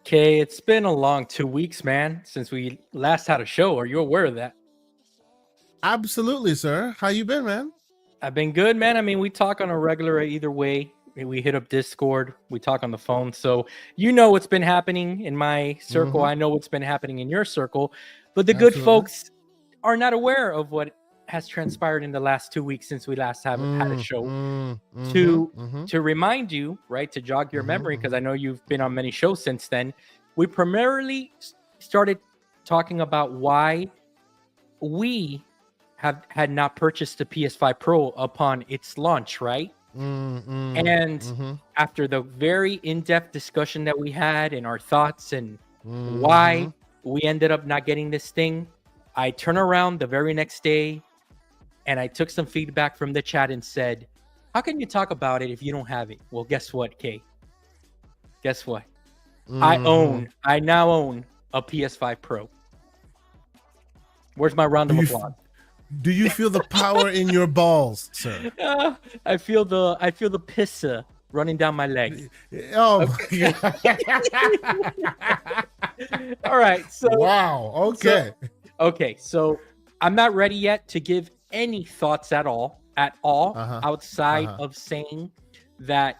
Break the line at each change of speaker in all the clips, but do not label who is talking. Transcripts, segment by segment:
Okay, it's been a long 2 weeks, man, since we last had a show. Are you aware of that?
Absolutely, sir. How you been, man?
I've been good, man. I mean, we talk on a regular either way. We hit up Discord, we talk on the phone. So you know what's been happening in my circle.
Mm-hmm.
I know what's been happening in your circle. But the good
Absolutely.
folks are not aware of what has transpired in the last 2 weeks since we last have had a show. To to remind you, right, to jog your memory, because I know you've been on many shows since then. We primarily started talking about why we had not purchased the PS5 Pro upon its launch, right? And after the very in-depth discussion that we had and our thoughts and why we ended up not getting this thing, I turned around the very next day and I took some feedback from the chat and said, how can you talk about it if you don't have it? Well, guess what, Kay? Guess what? I now own a PS5 Pro. Where's my round of applause?
Do you feel the power in your balls, sir?
I feel the pissa running down my leg.
Oh,
okay. All right. So
wow. Okay.
Okay. So I'm not ready yet to give any thoughts at all, outside of saying that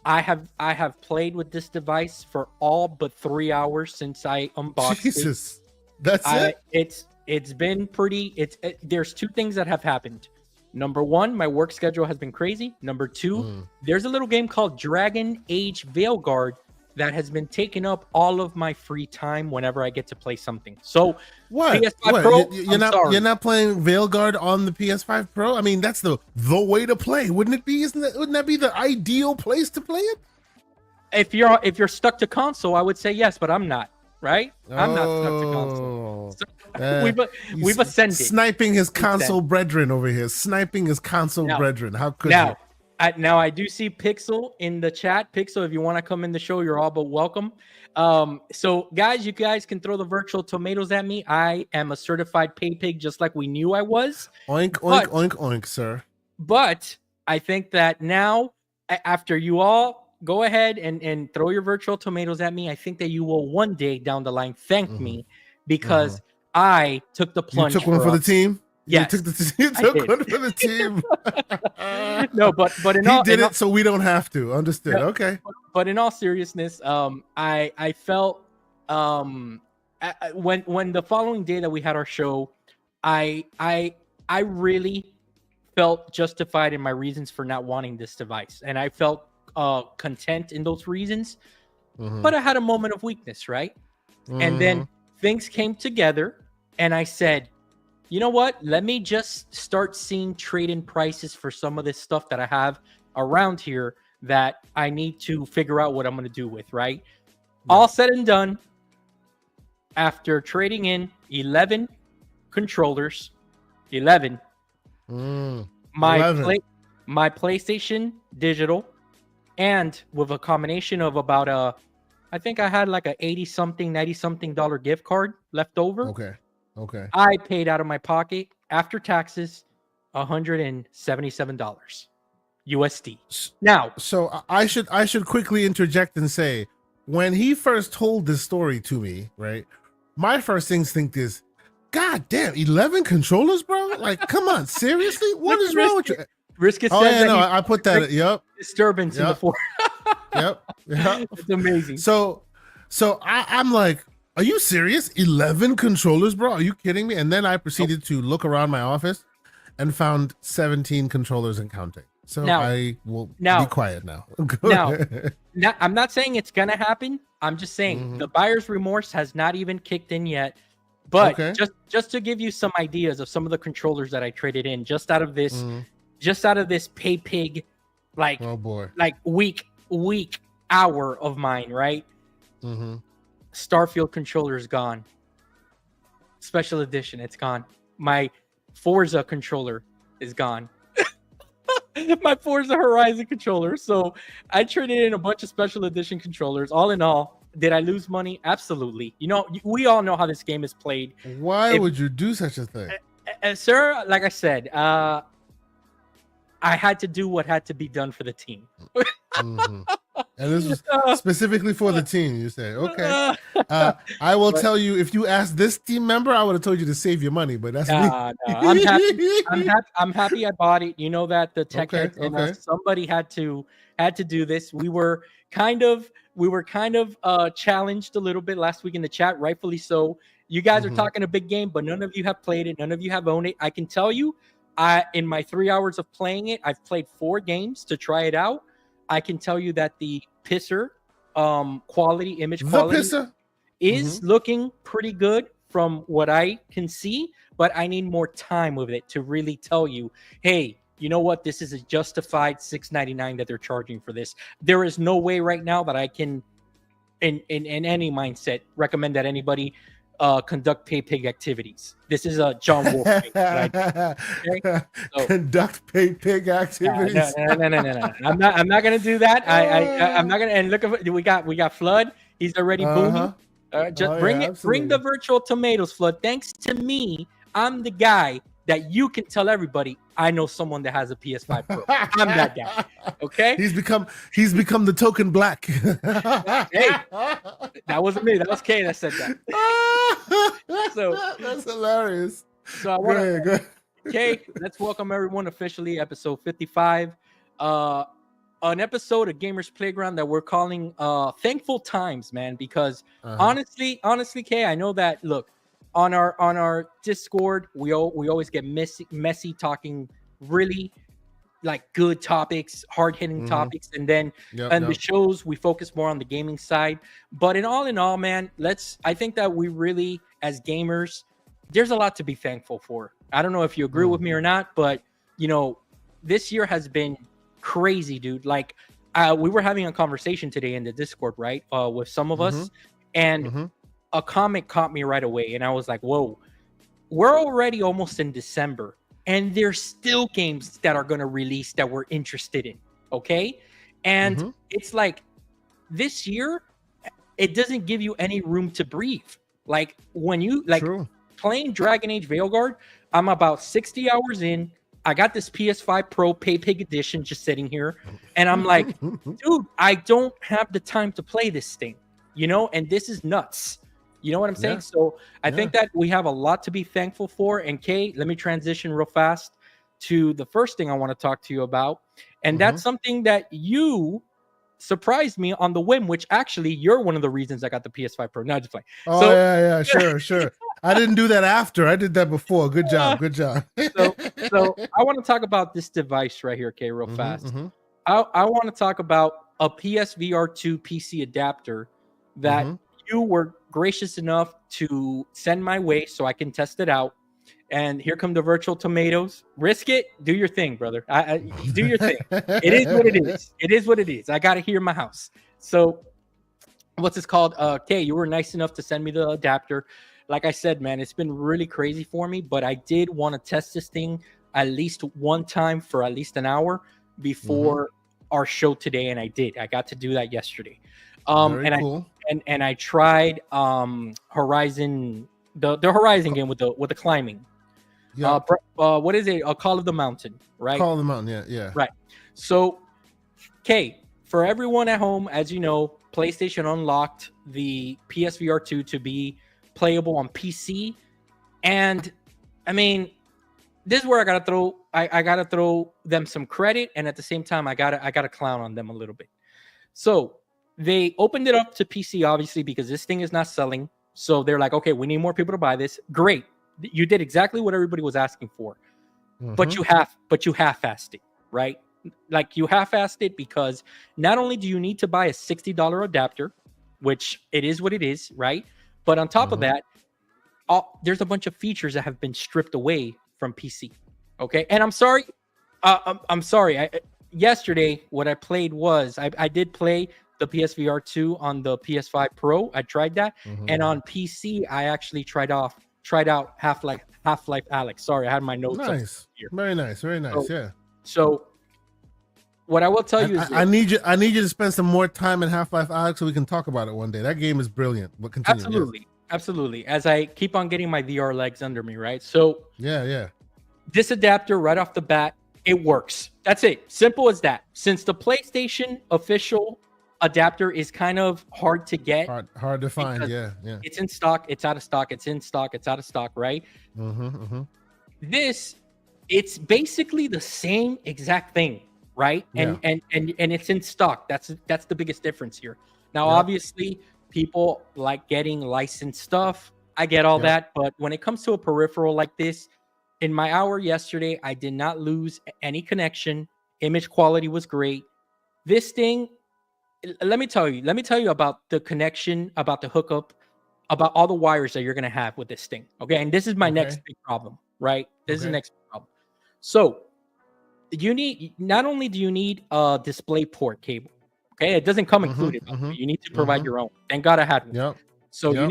I have played with this device for all but 3 hours since I unboxed
Jesus. That's it.
It's been pretty. There's two things that have happened. Number one, my work schedule has been crazy. Number two, there's a little game called Dragon Age Veilguard that has been taking up all of my free time whenever I get to play something. So
what?
PS5 Pro,
you're not playing Veilguard on the PS5 Pro? I mean, that's the way to play, wouldn't it be? Wouldn't that be the ideal place to play it?
If you're stuck to console, I would say yes, but I'm not. Right? I'm not stuck to console. So we've ascended.
Sniping his console brethren over here. Sniping his console brethren. How could you?
Now I do see Pixel in the chat. Pixel, if you want to come in the show, you're all but welcome. So guys, you guys can throw the virtual tomatoes at me. I am a certified pay pig, just like we knew I was.
Oink, oink, oink, oink, sir.
But I think that now, after you all go ahead and throw your virtual tomatoes at me, I think that you will one day down the line thank me because I took the plunge.
You took one for the team?
Yes.
You took one for the team.
No, but
he did it so we don't have to. Understood.
No,
okay.
But in all seriousness, I felt when the following day that we had our show, I really felt justified in my reasons for not wanting this device, and I felt content in those reasons. But I had a moment of weakness, right? And then things came together, and I said, you know what? Let me just start seeing trade-in prices for some of this stuff that I have around here that I need to figure out what I'm going to do with, right? All said and done, after trading in 11 controllers, 11, my PlayStation Digital, and with a combination of about I think I had like a $80-something, $90-something gift card left over.
Okay.
I paid out of my pocket after taxes $177 USD. Now,
so I should quickly interject and say, when he first told this story to me, right? My first instinct is, God damn, 11 controllers, bro? Like, come on, seriously? What is wrong with you?
Brisket says
I put that. Yep.
Disturbance in the floor.
Yep.
It's amazing.
So I'm like, are you serious? 11 controllers, bro? Are you kidding me? And then I proceeded to look around my office and found 17 controllers and counting. So now, I will be quiet now.
Now, I'm not saying it's gonna happen. I'm just saying the buyer's remorse has not even kicked in yet. But just to give you some ideas of some of the controllers that I traded in, just out of this pay pig, like,
oh boy,
like week hour of mine, right? Starfield controller is gone. Special edition, it's gone. My Forza controller is gone. My Forza Horizon controller. So I traded in a bunch of special edition controllers. All in all, did I lose money? Absolutely. You know, we all know how this game is played.
Why would you do such a thing?
Sir, like I said, I had to do what had to be done for the team.
And this was specifically for the team. You say, okay. I will tell you, if you asked this team member, I would have told you to save your money. But that's me.
No, I'm happy I bought it. You know that the tech heads and somebody had to do this. We were kind of challenged a little bit last week in the chat, rightfully so. You guys are talking a big game, but none of you have played it. None of you have owned it. I can tell you, in my 3 hours of playing it, I've played 4 games to try it out. I can tell you that the pisser image quality is looking pretty good from what I can see, but I need more time with it to really tell you, hey, you know what? This is a justified $6.99 that they're charging for this. There is no way right now that I can, in any mindset, recommend that anybody conduct pay pig activities. This is a John Wolf thing.
Conduct pay pig activities.
No. I'm not gonna do that. I'm not gonna. And look at we got Flood. He's already booming. Just bring it. Absolutely. Bring the virtual tomatoes, Flood. Thanks to me, I'm the guy that you can tell everybody I know someone that has a PS5 Pro. I'm that guy. Okay.
He's become the token black.
Hey, that wasn't me. That was Kay that said that. So
that's hilarious.
So I want to, Kay, let's welcome everyone officially, episode 55. An episode of Gamers Playground that we're calling Thankful Times, man, because honestly, Kay, I know that, look, on our Discord, we always get messy talking really like good topics, hard-hitting topics, and then the shows we focus more on the gaming side. But in all, man, I think that we really, as gamers, there's a lot to be thankful for. I don't know if you agree with me or not, but you know, this year has been crazy, dude. Like we were having a conversation today in the Discord, right, with some of us, and a comment caught me right away, and I was like, whoa, we're already almost in December, and there's still games that are going to release that we're interested in, okay? And it's like, this year, it doesn't give you any room to breathe. Like, when you, playing Dragon Age Veilguard, I'm about 60 hours in, I got this PS5 Pro Pay Pig Edition just sitting here, and I'm like, dude, I don't have the time to play this thing, you know? And this is nuts. You know what I'm saying? So I think that we have a lot to be thankful for. And Kay, let me transition real fast to the first thing I want to talk to you about. And that's something that you surprised me on the whim, which actually you're one of the reasons I got the PS5 Pro. No, just playing.
Oh, sure. I didn't do that after. I did that before. Good job.
So I want to talk about this device right here, Kay, real fast. I want to talk about a PSVR 2 PC adapter that you were gracious enough to send my way so I can test it out. And here come the virtual tomatoes. Risk it. Do your thing, brother. Do your thing. It is what it is. It is what it is. I got it here in my house. So what's this called? Kay, you were nice enough to send me the adapter. Like I said, man, it's been really crazy for me, but I did want to test this thing at least one time for at least an hour before our show today. And I did. I got to do that yesterday.
Very cool.
And I tried Horizon, the Horizon game with the climbing. Yeah. What is it? Call of the Mountain, right?
Call of the Mountain, yeah.
Right. So, Kay, for everyone at home, as you know, PlayStation unlocked the PSVR 2 to be playable on PC. And I mean, this is where I gotta throw them some credit, and at the same time, I gotta clown on them a little bit. So they opened it up to PC, obviously, because this thing is not selling. So they're like, okay, we need more people to buy this. Great. You did exactly what everybody was asking for. But you half-assed it, right? Like, you half-assed it because not only do you need to buy a $60 adapter, which it is what it is, right? But on top of that, there's a bunch of features that have been stripped away from PC. Okay. And I'm sorry. Yesterday, what I played was I did play the PSVR 2 on the PS5 Pro. I tried that, and on PC, I actually tried out Half-Life Alyx. Sorry, I had my notes.
Nice, very nice.
So, what I will tell you is,
I need you to spend some more time in Half-Life Alyx so we can talk about it one day. That game is brilliant. But continue.
Absolutely. As I keep on getting my VR legs under me, right? So,
yeah.
This adapter right off the bat, it works. That's it. Simple as that. Since the PlayStation official adapter is kind of hard to get.
Hard to find. Yeah.
It's in stock. It's out of stock. It's in stock. It's out of stock. Right. This, it's basically the same exact thing, right? And it's in stock. That's the biggest difference here. Now, obviously, people like getting licensed stuff. I get all that, but when it comes to a peripheral like this, in my hour yesterday, I did not lose any connection. Image quality was great. This thing, let me tell you about the connection, about the hookup, about all the wires that you're gonna have with this thing. Okay, and this is my next big problem, right? This is the next big problem. So you need, not only do you need a display port cable, okay, it doesn't come included. You need to provide your own. Thank God I had one. So you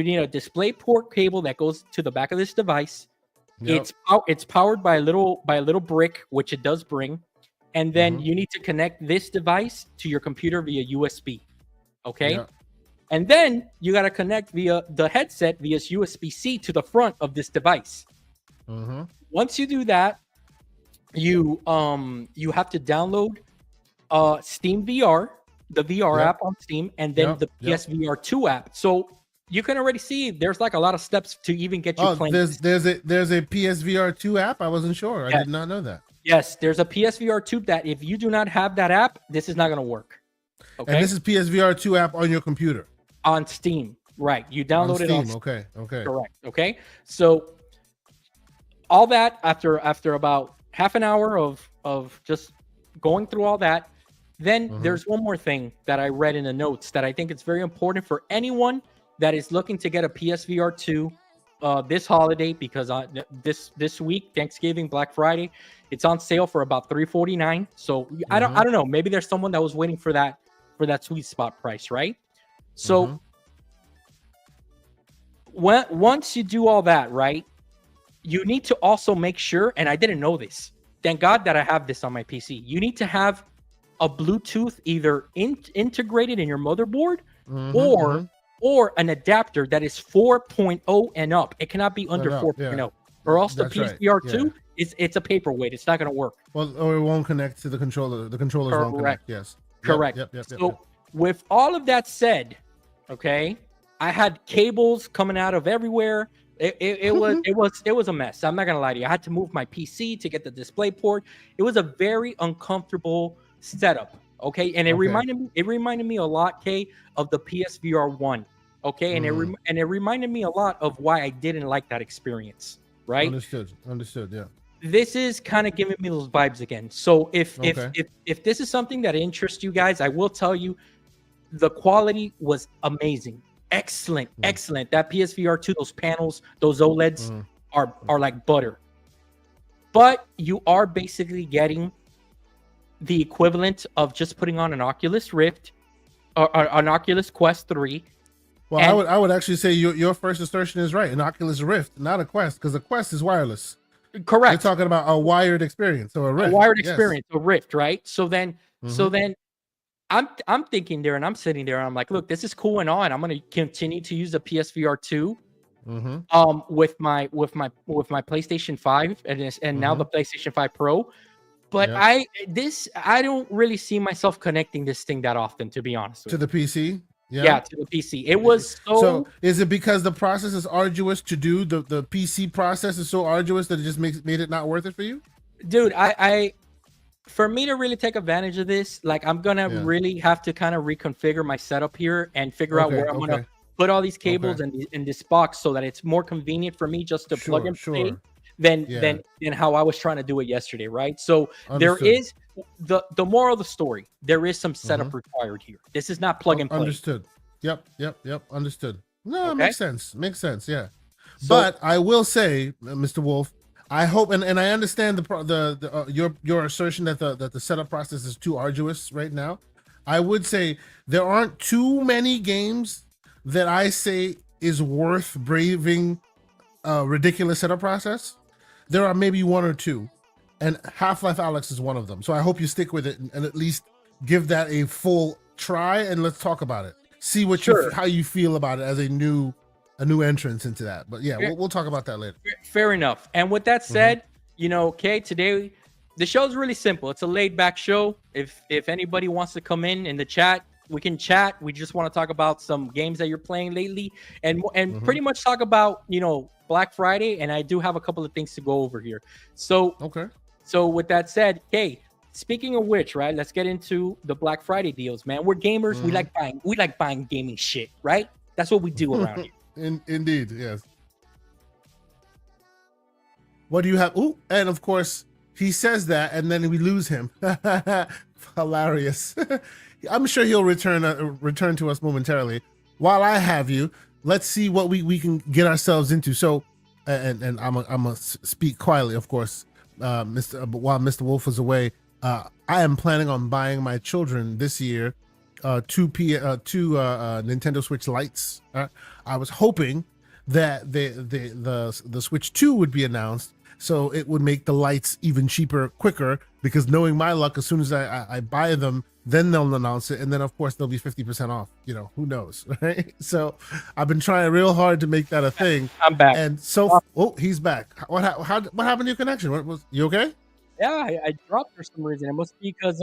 need a display port cable that goes to the back of this device. It's powered by a little brick, which it does bring, and then you need to connect this device to your computer via USB. Okay, and then you got to connect via the headset via USB-C to the front of this device. Once you do that, you have to download Steam VR, the VR app on Steam, and then the PSVR 2 app. So you can already see there's like a lot of steps to even get you playing.
There's a PSVR 2 app. I wasn't sure. I did not know that.
Yes, there's a PSVR 2 that if you do not have that app, this is not going to work. Okay.
And this is PSVR 2 app on your computer.
On Steam, right? You download it on Steam.
Okay.
Correct. Okay. So all that after about half an hour of just going through all that, then there's one more thing that I read in the notes that I think it's very important for anyone that is looking to get a PSVR 2 this holiday, because this week, Thanksgiving, Black Friday, it's on sale for about $349. So I don't know, maybe there's someone that was waiting for that sweet spot price, right? So once you do all that, right, you need to also make sure, and I didn't know this, thank God that I have this on my PC, you need to have a Bluetooth either integrated in your motherboard or an adapter that is 4.0 and up. It cannot be under 4.0, or else the PSVR 2 it's a paperweight. It's not going to work.
Well, or it won't connect to the controller. The controllers won't connect. Yes.
Correct. So with all of that said, okay, I had cables coming out of everywhere. It was a mess. I'm not gonna lie to you. I had to move my PC to get the display port. It was a very uncomfortable setup. Okay, and it reminded me a lot, Kay, of the PSVR 1. Okay, and it reminded me a lot of why I didn't like that experience. Right?
Understood. Yeah.
This is kind of giving me those vibes again. So if this is something that interests you guys, I will tell you, the quality was amazing, excellent. That PSVR 2, those panels, those OLEDs are like butter. But you are basically getting the equivalent of just putting on an Oculus Rift or an Oculus Quest 3.
Well, I would actually say your first assertion is right. An Oculus Rift, not a Quest, because a Quest is wireless.
Correct.
You're talking about a wired experience, so a Rift.
A wired experience, a Rift, right? So then I'm thinking there, and I'm sitting there, and I'm like, look, this is cool and all, and I'm going to continue to use the PSVR 2 with my PlayStation 5 and now the PlayStation 5 Pro. But I don't really see myself connecting this thing that often, to be honest with you.
To the PC?
Yeah, to the PC. It was
so is it because the process is arduous to do? The PC process is so arduous that it just made it not worth it for you?
Dude, for me to really take advantage of this, like, I'm gonna really have to kind of reconfigure my setup here and figure out where I'm gonna put all these cables in this box so that it's more convenient for me just to plug and play than how I was trying to do it yesterday, right? So there is the moral of the story. There is some setup required here. This is not plug and play.
Understood. Yep. Understood. No, it makes sense. Yeah. So, but I will say, Mr. Wolf, I hope, and I understand your assertion that the setup process is too arduous right now. I would say there aren't too many games that I say is worth braving a ridiculous setup process. There are maybe one or two, and Half-Life Alyx is one of them. So I hope you stick with it and at least give that a full try, and let's talk about it. See what how you feel about it as a new entrance into that. But yeah, we'll talk about that later.
Fair enough. And with that said, okay, today the show is really simple. It's a laid back show. If anybody wants to come in the chat, We can chat. We just want to talk about some games that you're playing lately, and pretty much talk about Black Friday. And I do have a couple of things to go over here. So
Okay.
So with that said, hey, speaking of which, right? Let's get into the Black Friday deals, man. We're gamers. We like buying gaming shit, right? That's what we do around here.
Indeed, yes. What do you have? Ooh, and of course he says that, and then we lose him. Hilarious. I'm sure he'll return to us momentarily. While I have you, let's see what we can get ourselves into. So, and I'm gonna speak quietly, of course. While Mr. Wolf was away, I am planning on buying my children this year two Nintendo Switch Lites. I was hoping that the Switch 2 would be announced, so it would make the lights even cheaper quicker, because knowing my luck, as soon as I buy them, then they'll announce it, and then of course they'll be 50% off. Who knows, right? So I've been trying real hard to make that a thing.
I'm back.
And he's back. What happened to your connection? You okay?
Yeah, I dropped for some reason. It must be because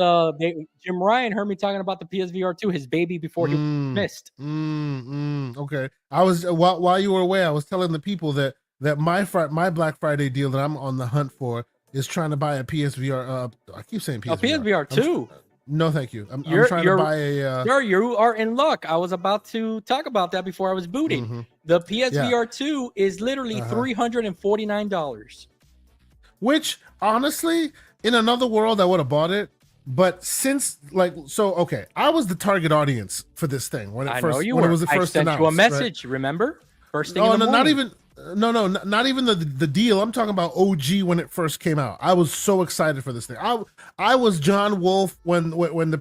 Jim Ryan heard me talking about the PSVR 2, his baby, before he missed.
Okay. I was while you were away, I was telling the people that my Black Friday deal that I'm on the hunt for is trying to buy a PSVR. I keep saying PSVR.
PSVR 2.
No, thank you. I'm trying to buy a.
Sir, you are in luck. I was about to talk about that before I was booting. The PSVR 2 is literally $349.
Which, honestly, in another world, I would have bought it. But since, okay, I was the target audience for this thing when it first announced.
I sent you a message, right? Remember? First thing in the morning.
Not even the deal. I'm talking about OG when it first came out. I was so excited for this thing. I was John Wolf when the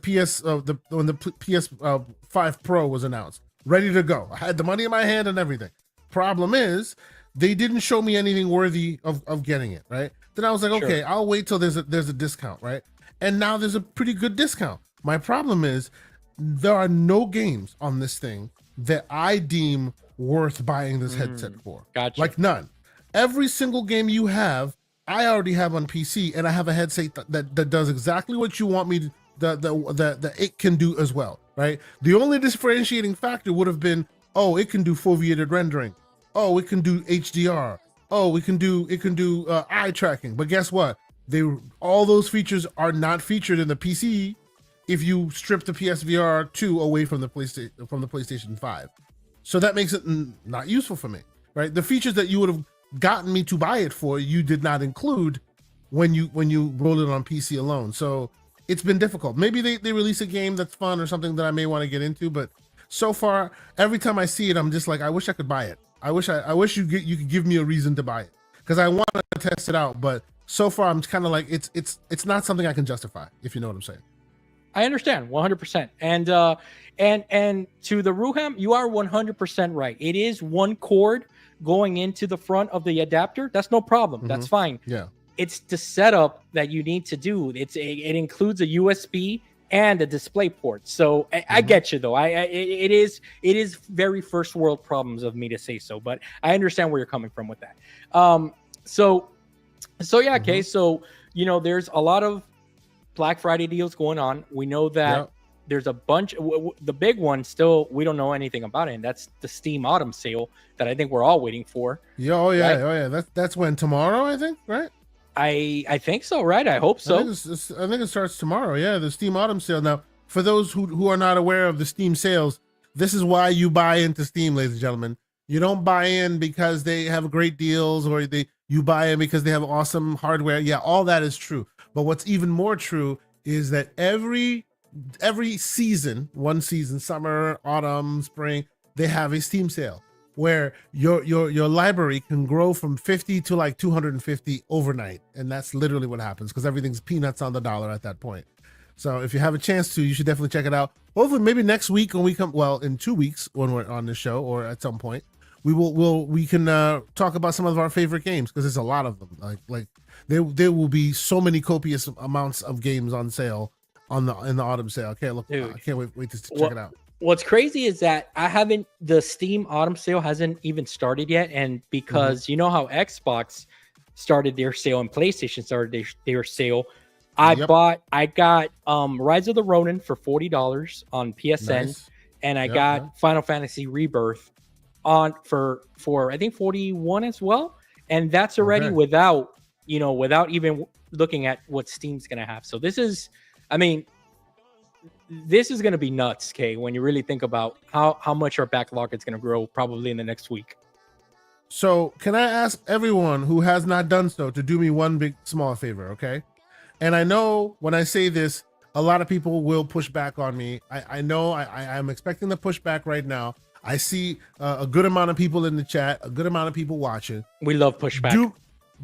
PS5 Pro was announced, ready to go. I had the money in my hand and everything. Problem is, they didn't show me anything worthy of getting it, right? Then I was like, okay, I'll wait till there's a discount, right? And now there's a pretty good discount. My problem is there are no games on this thing that I deem worth buying this headset for.
Gotcha.
Like none. Every single game you have, I already have on PC, and I have a headset that does exactly what you want me to, that it can do as well, right? The only differentiating factor would have been, it can do foveated rendering. It can do HDR. It can do eye tracking. But guess what? All those features are not featured in the PC if you strip the PSVR 2 away from the PlayStation 5. So that makes it not useful for me, right? The features that you would have gotten me to buy it for, you did not include when you rolled it on PC alone. So it's been difficult. Maybe they release a game that's fun or something that I may want to get into, but so far, every time I see it, I'm just like, I wish I could buy it. I wish you could give me a reason to buy it, because I want to test it out. But so far, I'm kind of like, it's not something I can justify, if you know what I'm saying.
I understand 100%. And to the Ruham, you are 100% right. It is one cord going into the front of the adapter. That's no problem. That's fine.
Yeah.
It's the setup that you need to do. It includes a USB and a display port. So I get you though. It is very first world problems of me to say so, but I understand where you're coming from with that. So yeah, okay. So there's a lot of Black Friday deals going on. We know that there's a bunch. The big one still, we don't know anything about it, and that's the Steam Autumn Sale that I think we're all waiting for.
Yeah. That's when, tomorrow, I think, right?
I think so, right? I hope so.
I think it starts tomorrow. Yeah, the Steam Autumn Sale. Now, for those who are not aware of the Steam sales, this is why you buy into Steam, ladies and gentlemen. You don't buy in because they have great deals, or you buy in because they have awesome hardware. Yeah, all that is true. But what's even more true is that every season, one season, summer, autumn, spring, they have a Steam sale where your library can grow from 50 to like 250 overnight. And that's literally what happens, because everything's peanuts on the dollar at that point. So if you have a chance to, you should definitely check it out. Hopefully maybe next week when we come, in 2 weeks when we're on the show, or at some point, we can talk about some of our favorite games, because there's a lot of them. Like there will be so many copious amounts of games on sale in the autumn sale. I can't wait to check it out.
What's crazy is that the Steam Autumn Sale hasn't even started yet, and because you know how Xbox started their sale and PlayStation started their sale, I got Rise of the Ronin for $40 on PSN,
Nice.
and I got Final Fantasy Rebirth on for I think 41 as well, and that's already without even looking at what Steam's gonna have. So this is gonna be nuts, Kay, when you really think about how much our backlog is gonna grow probably in the next week.
So can I ask everyone who has not done so to do me one big small favor, okay? And I know when I say this, a lot of people will push back on me. I know I'm expecting the pushback right now. I see a good amount of people in the chat, a good amount of people watching.
We love pushback.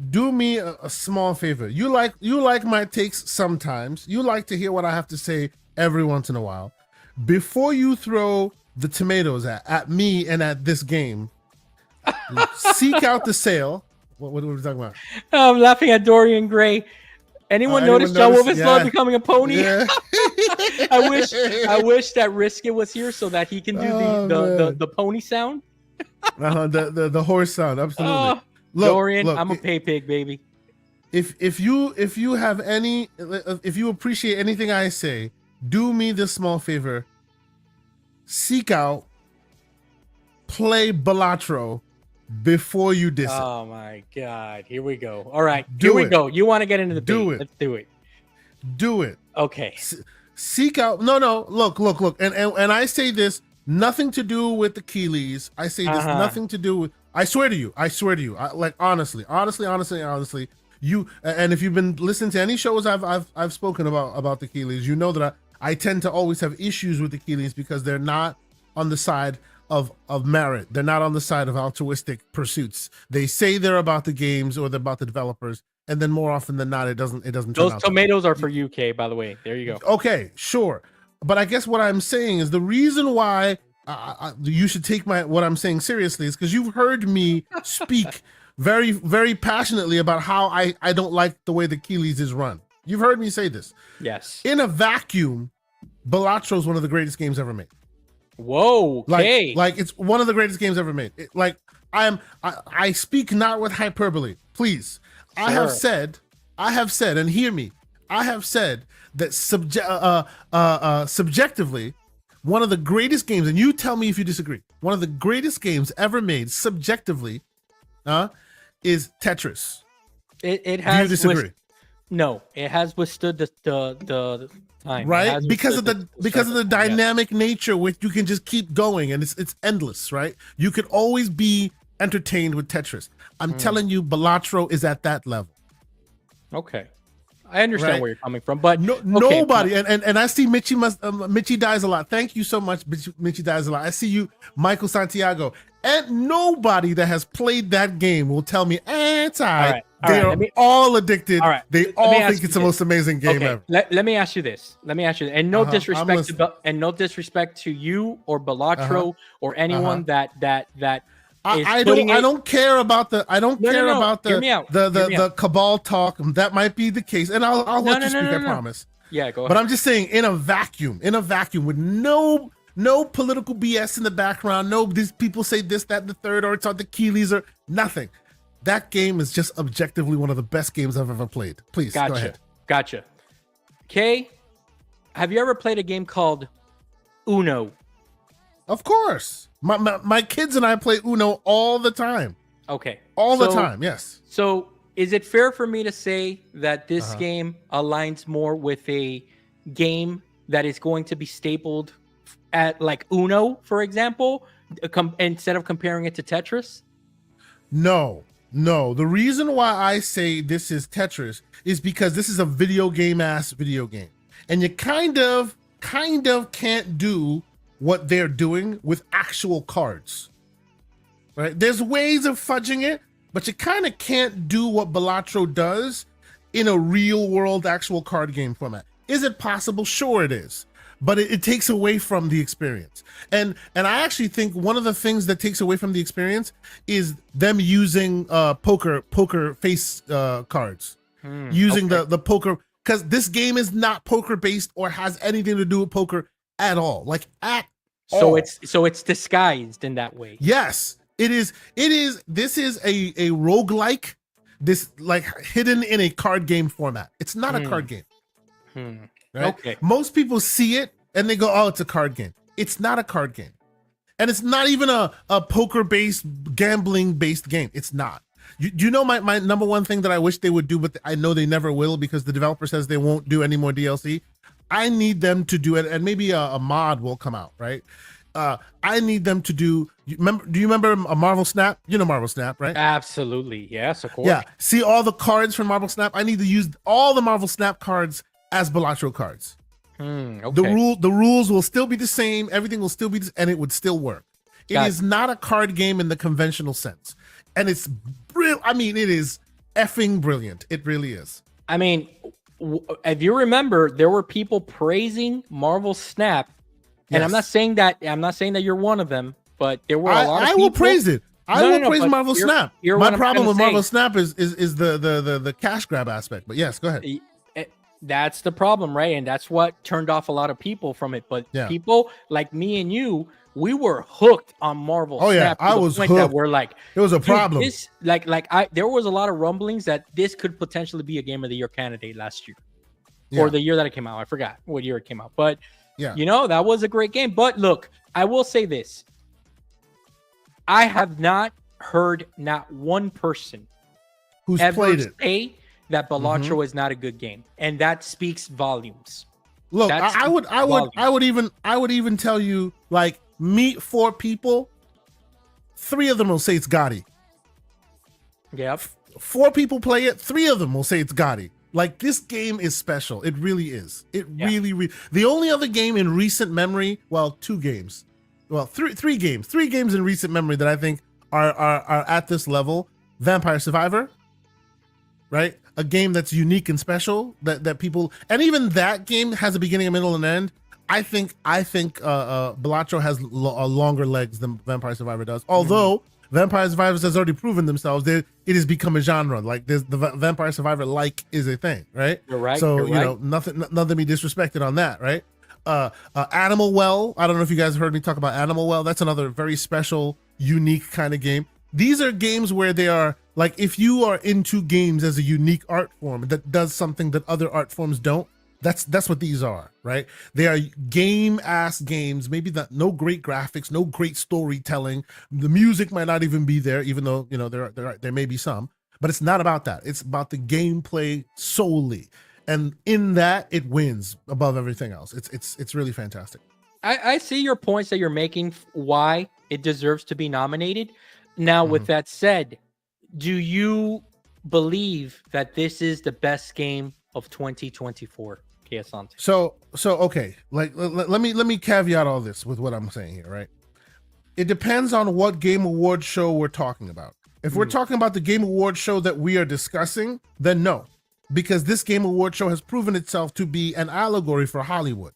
Do me a small favor. You like my takes sometimes. You like to hear what I have to say every once in a while. Before you throw the tomatoes at me and at this game, seek out the sale. What are we talking about?
I'm laughing at Dorian Gray. Anyone notice John Wolf's Love becoming a pony? Yeah. I wish that Risket was here so that he can do the pony sound.
The horse sound, absolutely.
Look, Dorian, I'm a pay pig, baby.
If you appreciate anything I say, do me this small favor. Seek out, play Balatro before you diss it.
Oh my God! Here we go. All right, here we go. You want to get into the bait? Let's do it.
Do it.
Okay.
Seek out. No. Look. And I say this nothing to do with the Keeleys. I say this nothing to do with. I swear to you. Like honestly. You and if you've been listening to any shows I've spoken about the Keeleys, you know that I tend to always have issues with the Keeleys because they're not on the side of merit. They're not on the side of altruistic pursuits. They say they're about the games or they're about the developers, and then more often than not, it doesn't.
Those tomatoes are for UK, by the way. There you go.
Okay, sure. But I guess what I'm saying is the reason why you should take what I'm saying seriously is because you've heard me speak very, very passionately about how I don't like the way the Keeleys is run. You've heard me say this.
Yes.
In a vacuum, Balatro is one of the greatest games ever made.
Whoa, okay.
Like it's one of the greatest games ever made. I speak not with hyperbole, please. Sure. I have said, and hear me. I have said that subjectively, one of the greatest games, and you tell me if you disagree. One of the greatest games ever made, subjectively, is Tetris.
It has.
Do you disagree?
No, it has withstood the time,
right? Because of the dynamic nature, which you can just keep going, and it's endless, right? You could always be entertained with Tetris. I'm telling you, Balatro is at that level.
Okay, I understand where you're coming from, but
nobody. And I see Mitchie dies a lot. Thank you so much, Mitchie dies a lot. I see you, Michael Santiago, and nobody that has played that game will tell me it's all right. They are all addicted. All right. They all think it's the most amazing game ever.
Let me ask you this. And no disrespect to you or Balatro or anyone that
I don't care about the cabal talk. That might be the case, and I'll let you speak. I promise.
Yeah, go ahead.
But I'm just saying, in a vacuum, with no political BS in the background, no these people say this, that, and the third, or it's on the Keeleys or nothing. That game is just objectively one of the best games I've ever played. Please, go ahead.
Gotcha. Kay, have you ever played a game called Uno?
Of course. My kids and I play Uno all the time.
Okay.
All the time, yes.
So is it fair for me to say that this game aligns more with a game that is going to be stapled at like Uno, for example, instead of comparing it to Tetris?
No. The reason why I say this is Tetris is because this is a video game. And you kind of can't do what they're doing with actual cards. Right? There's ways of fudging it, but you kind of can't do what Balatro does in a real world actual card game format. Is it possible? Sure it is. But it takes away from the experience. And I actually think one of the things that takes away from the experience is them using poker face cards. Using the poker, because this game is not poker based or has anything to do with poker at all. Like at all.
So it's disguised in that way.
Yes, it is. This is a roguelike, this like hidden in a card game format. It's not a card game. Right?
Okay.
Most people see it and they go, "Oh, it's a card game." It's not a card game, and it's not even a poker-based, gambling-based game. It's not. You know my number one thing that I wish they would do, but I know they never will because the developer says they won't do any more DLC. I need them to do it, and maybe a mod will come out, right? I need them to do. Do you remember a Marvel Snap? You know Marvel Snap, right?
Absolutely, yes, of course.
Yeah. See all the cards from Marvel Snap. I need to use all the Marvel Snap cards as Balatro cards.
Okay.
The rules will still be the same. Everything will still be, and it would still work. It is not a card game in the conventional sense, and it's I mean, it is effing brilliant. It really is.
I mean, if you remember, there were people praising Marvel Snap, and I'm not saying that you're one of them, but there were a lot of people.
I will praise it. I will praise Marvel Snap. My problem with Marvel Snap is the cash grab aspect. But yes, go ahead.
That's the problem, right? And that's what turned off a lot of people from it. But people like me and you, we were hooked on Marvel Snap.
Yeah, I was hooked.
That we're like,
it was a problem.
This, there was a lot of rumblings that this could potentially be a Game of the Year candidate last year, or the year that it came out. I forgot what year it came out, but you know, that was a great game. But look, I will say this: I have not heard not one person
who's played it
say that Balatro is not a good game, and that speaks volumes.
Look, I would even tell you, like, meet 4 people, 3 of them will say it's Gotti.
Yep.
4 people play it, 3 of them will say it's Gotti. Like, this game is special. It really is. It really. The only other game in recent memory, well, 2 games, well, three games in recent memory that I think are at this level: Vampire Survivor, right? A game that's unique and special that people, and even that game has a beginning, a middle, and end. I think Balatro has longer legs than Vampire Survivor does. Although Vampire Survivors has already proven themselves that it has become a genre. Like, the Vampire Survivor is a thing, right?
You're right.
So nothing to be disrespected on that, right? Animal Well. I don't know if you guys heard me talk about Animal Well. That's another very special, unique kind of game. These are games where they are like, if you are into games as a unique art form that does something that other art forms don't, that's what these are, right? They are game-ass games, maybe no great graphics, no great storytelling. The music might not even be there, even though, you know, there may be some, but it's not about that. It's about the gameplay solely. And in that, it wins above everything else. It's really fantastic.
I see your points that you're making, why it deserves to be nominated. Now, with that said, do you believe that this is the best game of 2024? So
okay, like, let me caveat all this with what I'm saying here, right? It depends on what Game Award show we're talking about. If we're talking about the Game Award show that we are discussing, then no, because this Game Award show has proven itself to be an allegory for Hollywood.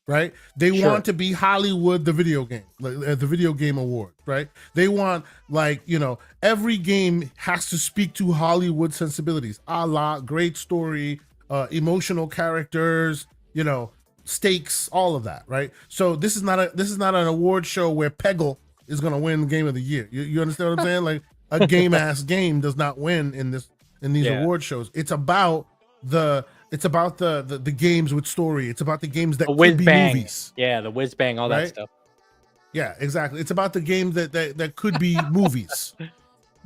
Right? They want to be Hollywood, the video game, the video game award, right? They want, like, you know, every game has to speak to Hollywood sensibilities, a la great story, emotional characters, you know, stakes, all of that, right? So this is not an award show where Peggle is going to win Game of the Year. You understand what I'm saying? Like, a game-ass game does not win in these award shows. It's about the games with story. It's about the games that could be movies.
Yeah, the whiz bang, all that stuff.
Yeah, exactly. It's about the games that could be movies.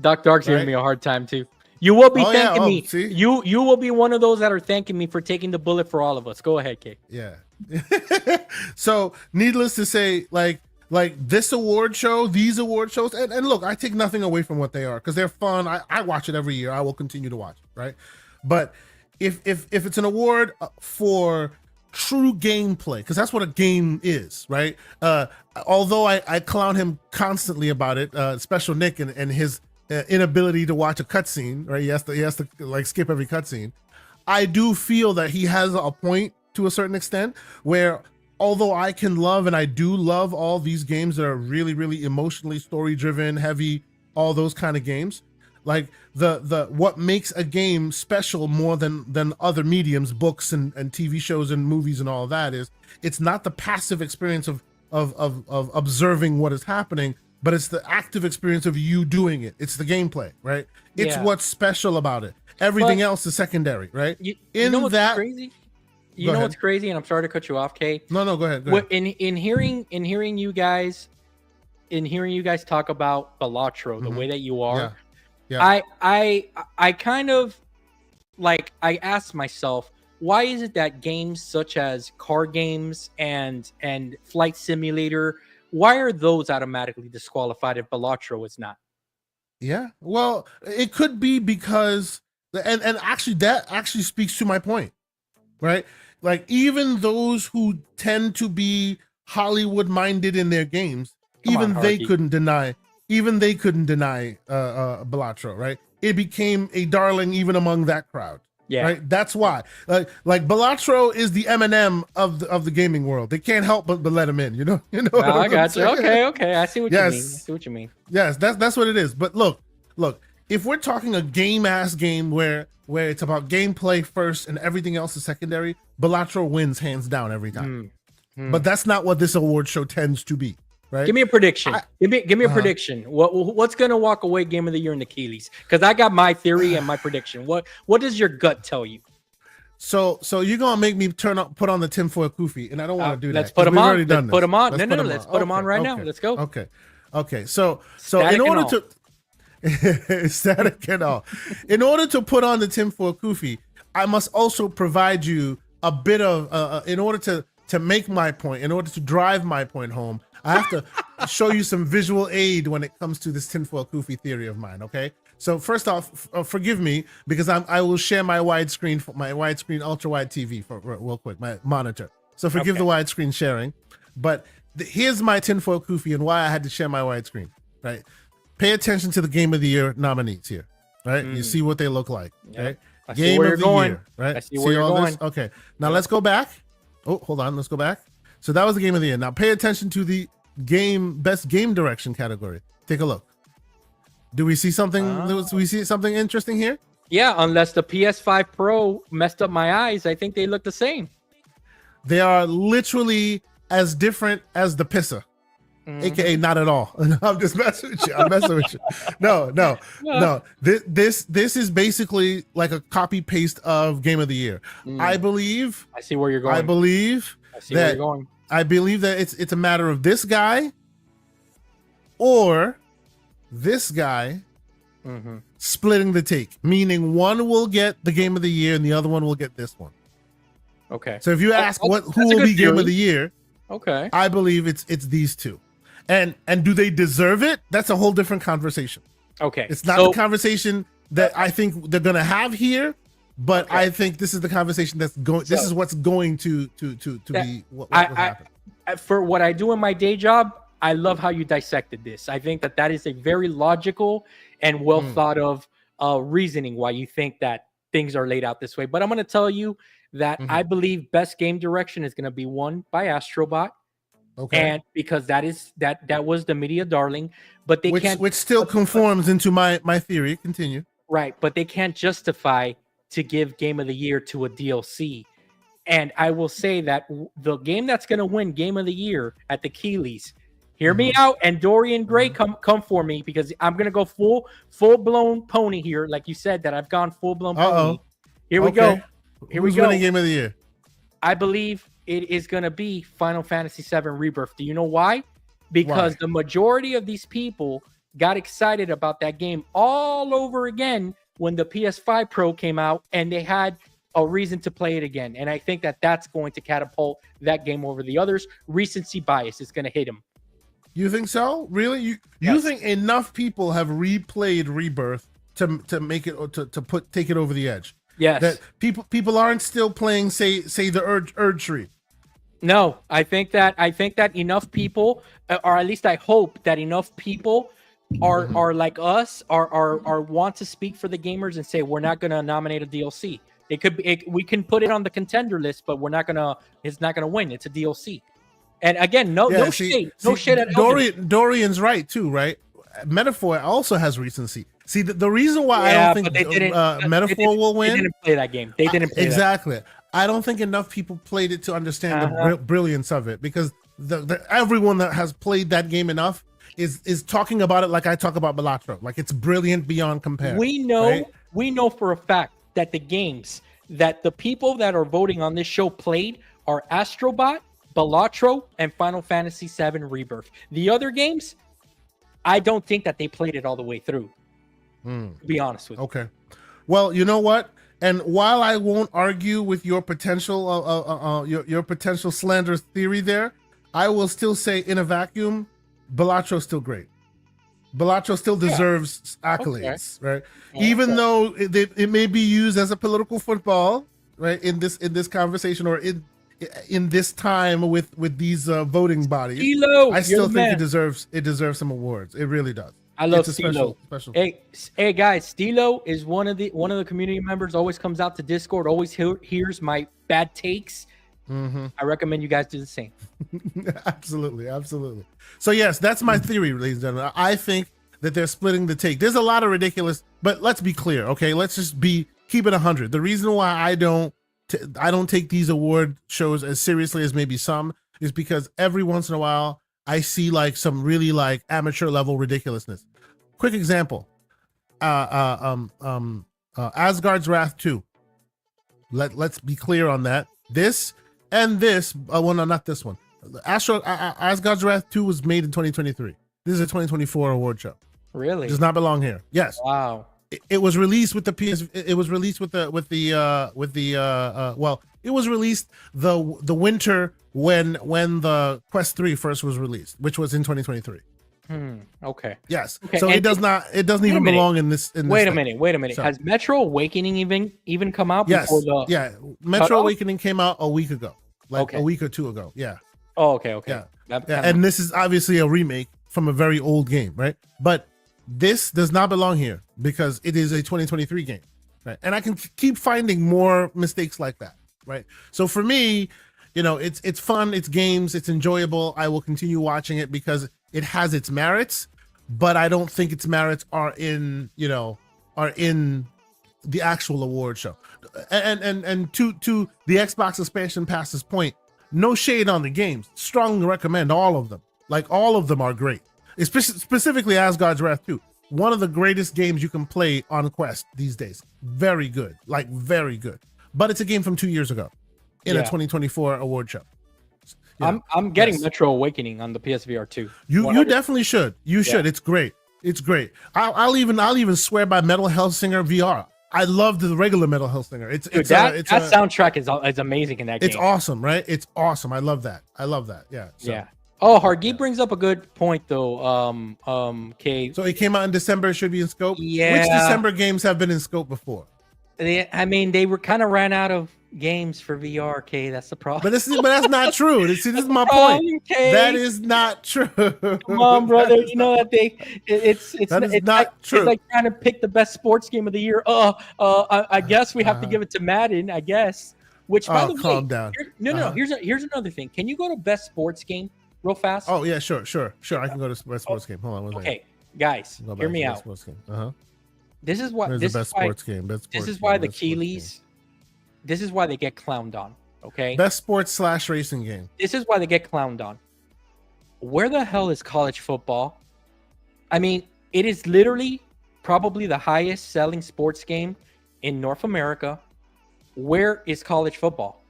Doc Dark's giving me a hard time too. You will be thanking me.
See?
You will be one of those that are thanking me for taking the bullet for all of us. Go ahead, Kay.
Yeah. So, needless to say, like this award show, these award shows, and look, I take nothing away from what they are because they're fun. I watch it every year. I will continue to watch it, right? But if it's an award for true gameplay, because that's what a game is, right? Although I clown him constantly about it, Special Nick and his inability to watch a cutscene, right? He has to like skip every cutscene. I do feel that he has a point to a certain extent where, although I can love, and I do love, all these games that are really, really emotionally story driven, heavy, all those kind of games, like the what makes a game special more than other mediums, books and TV shows and movies and all of that, is it's not the passive experience of observing what is happening, but it's the active experience of you doing it. It's the gameplay, right? It's what's special about it. Everything else is secondary, right?
You know what's crazy? You know what's crazy, and I'm sorry to cut you off, Kay.
No, go ahead. Go ahead.
In hearing you guys talk about Balatro the way that you are, I kind of like, I asked myself, why is it that games such as car games and Flight Simulator, why are those automatically disqualified if Balatro is not?
Yeah, well, it could be because, and actually that actually speaks to my point, right? Like, even those who tend to be Hollywood minded in their games, even they couldn't deny Balatro, right? It became a darling even among that crowd. Yeah, right. That's why, like Balatro is the Eminem of the gaming world. They can't help but let him in. You know.
I got you. Okay. I see what you mean.
Yes, that's what it is. But look. If we're talking a game-ass game where it's about gameplay first and everything else is secondary, Balatro wins hands down every time. But that's not what this award show tends to be. Right?
Give me a prediction. Give me a prediction. What's gonna walk away game of the year in the Keeleys? Because I got my theory and my prediction. What does your gut tell you?
So you're gonna make me put on the tinfoil kufi, and I don't want to do that.
Let's put them on. Let's put them on. No. Let's put them on right now. Let's go.
Okay. So in order to static and all, in order to put on the tinfoil kufi, I must also provide you a bit of in order to make my point, in order to drive my point home, I have to show you some visual aid when it comes to this tinfoil kufi theory of mine. Okay, so first off, forgive me because I will share my widescreen ultra wide TV for real quick, my monitor. So forgive the widescreen sharing, but here's my tinfoil kufi and why I had to share my widescreen. Right, pay attention to the Game of the Year nominees here. Right, you see what they look like. Right, Game of the Year. Right,
I see where you're going.
Okay, now let's go back. Oh, hold on. Let's go back. So that was the Game of the Year. Now pay attention to the best game direction category. Take a look. Do we see something? Do we see something interesting here?
Yeah, unless the PS5 Pro messed up my eyes, I think they look the same.
They are literally as different as the pisser, aka not at all. I'm just messing with you. No. This is basically like a copy paste of Game of the Year. I believe.
I see where you're going.
I believe
see where you're going.
I believe that it's a matter of this guy or this guy splitting the take, meaning one will get the Game of the Year and the other one will get this one.
Okay.
So if you ask who will be Game of the Year,
okay,
I believe it's these two. And do they deserve it? That's a whole different conversation.
Okay.
It's not the conversation that I think they're gonna have here, but I think this is the conversation that's going. This is what's going to be what will happen.
For what I do in my day job, I love how you dissected this. I think that is a very logical and well thought of reasoning why you think that things are laid out this way. But I'm going to tell you that I believe best game direction is going to be won by Astrobot. Okay. And because that was the media darling, but they can't,
which still conforms into my theory. Continue.
Right, but they can't justify to give Game of the Year to a DLC. And I will say that the game that's going to win Game of the Year at the Keeleys, hear me out, and Dorian Gray, come for me, because I'm going to go full blown pony here, like you said that I've gone full blown pony. Here we go.
Who's winning Game of the Year?
I believe it is going to be Final Fantasy VII Rebirth. Do you know why? Because the majority of these people got excited about that game all over again when the PS5 Pro came out, and they had a reason to play it again. And I think that that's going to catapult that game over the others. Recency bias is going to hit them.
You think so? Really? You think enough people have replayed Rebirth to make it take it over the edge?
Yes.
That people aren't still playing say the Urge Tree.
No, I think that enough people, or at least I hope that enough people are like us, are want to speak for the gamers and say we're not going to nominate a DLC. It could be we can put it on the contender list, but it's not gonna win. It's a DLC. And again, no shade at
Dorian's right too, right? Metaphor also has recency. See, the reason why I don't think Metaphor will win.
They didn't play that game. They didn't play
exactly. I don't think enough people played it to understand the brilliance of it, because everyone that has played that game enough is talking about it like I talk about Balatro, like it's brilliant beyond compare.
We know for a fact that the games that the people that are voting on this show played are Astrobot, Balatro, and Final Fantasy VII Rebirth. The other games, I don't think that they played it all the way through. To be honest with you.
Okay. Well, you know what? And while I won't argue with your potential, your potential slander theory there, I will still say, in a vacuum, Balatro's still great. Balatro still deserves accolades, right? Even though it may be used as a political football, right? In this conversation, or in this time with these voting bodies, I still think it deserves some awards. It really does.
I love Stilo. Hey guys, Stilo is one of the community members. Always comes out to Discord. Always hears my bad takes. I recommend you guys do the same.
Absolutely. So yes, that's my theory, ladies and gentlemen. I think that they're splitting the take. There's a lot of ridiculous, but let's be clear, okay? Let's just keep it 100. The reason why I don't take these award shows as seriously as maybe some is because every once in a while I see like some really like amateur level ridiculousness. Quick example. Asgard's Wrath 2. Let's be clear on that. This and this, well, no, not this one. Asgard's Wrath 2 was made in 2023. This is a 2024 award show.
Really?
It does not belong here. Yes.
Wow.
It was released with the PS. It was released it was released the winter when the Quest 3 first was released, which was in 2023.
Okay.
Yes.
Okay.
So it doesn't even belong in this.
Wait a minute. So, has Metro Awakening even come out?
Yes.
Before
Metro Awakening came out a week ago, a week or two ago. Yeah.
Oh, okay.
Yeah. And this is obviously a remake from a very old game, right? But this does not belong here because it is a 2023 game, right? And I can keep finding more mistakes like that, right? So for me, it's fun, it's games, it's enjoyable. I will continue watching it because it has its merits, but I don't think its merits are in the actual award show. And to the Xbox expansion pass's point, no shade on the games. Strongly recommend all of them. Like all of them are great. Specifically Asgard's Wrath 2. One of the greatest games you can play on Quest these days. Very good. Like very good. But it's a game from 2 years ago in a 2024 award show.
I'm getting Metro Awakening on the PSVR 2.
You definitely should. You should. It's great. It's great. I'll even swear by Metal Hellsinger VR. I love the regular Metal Hellsinger. That
soundtrack is amazing in that game.
It's awesome, right? It's awesome. I love that. Yeah. So.
Yeah. Oh, Hargi brings up a good point though. Okay.
So it came out in December. It should be in scope.
Yeah.
Which December games have been in scope before?
They were kind of ran out of games for VR. Okay, that's the problem.
But that's not true. This is my point. Okay. That is not true.
Come on, brother. You know that it's not true. It's like trying to pick the best sports game of the year. I guess we have to give it to Madden. I guess. Which, by the way,
calm down.
Here's another thing. Can you go to best sports game real fast?
Oh yeah, sure. I can go to best sports game. Hold on one second.
Okay, guys, hear me out. This is what this is why the Keeleys. This is why they get clowned on. Okay.
Best sports / racing game.
This is why they get clowned on. Where the hell is college football? I mean, it is literally probably the highest selling sports game in North America. Where is college football?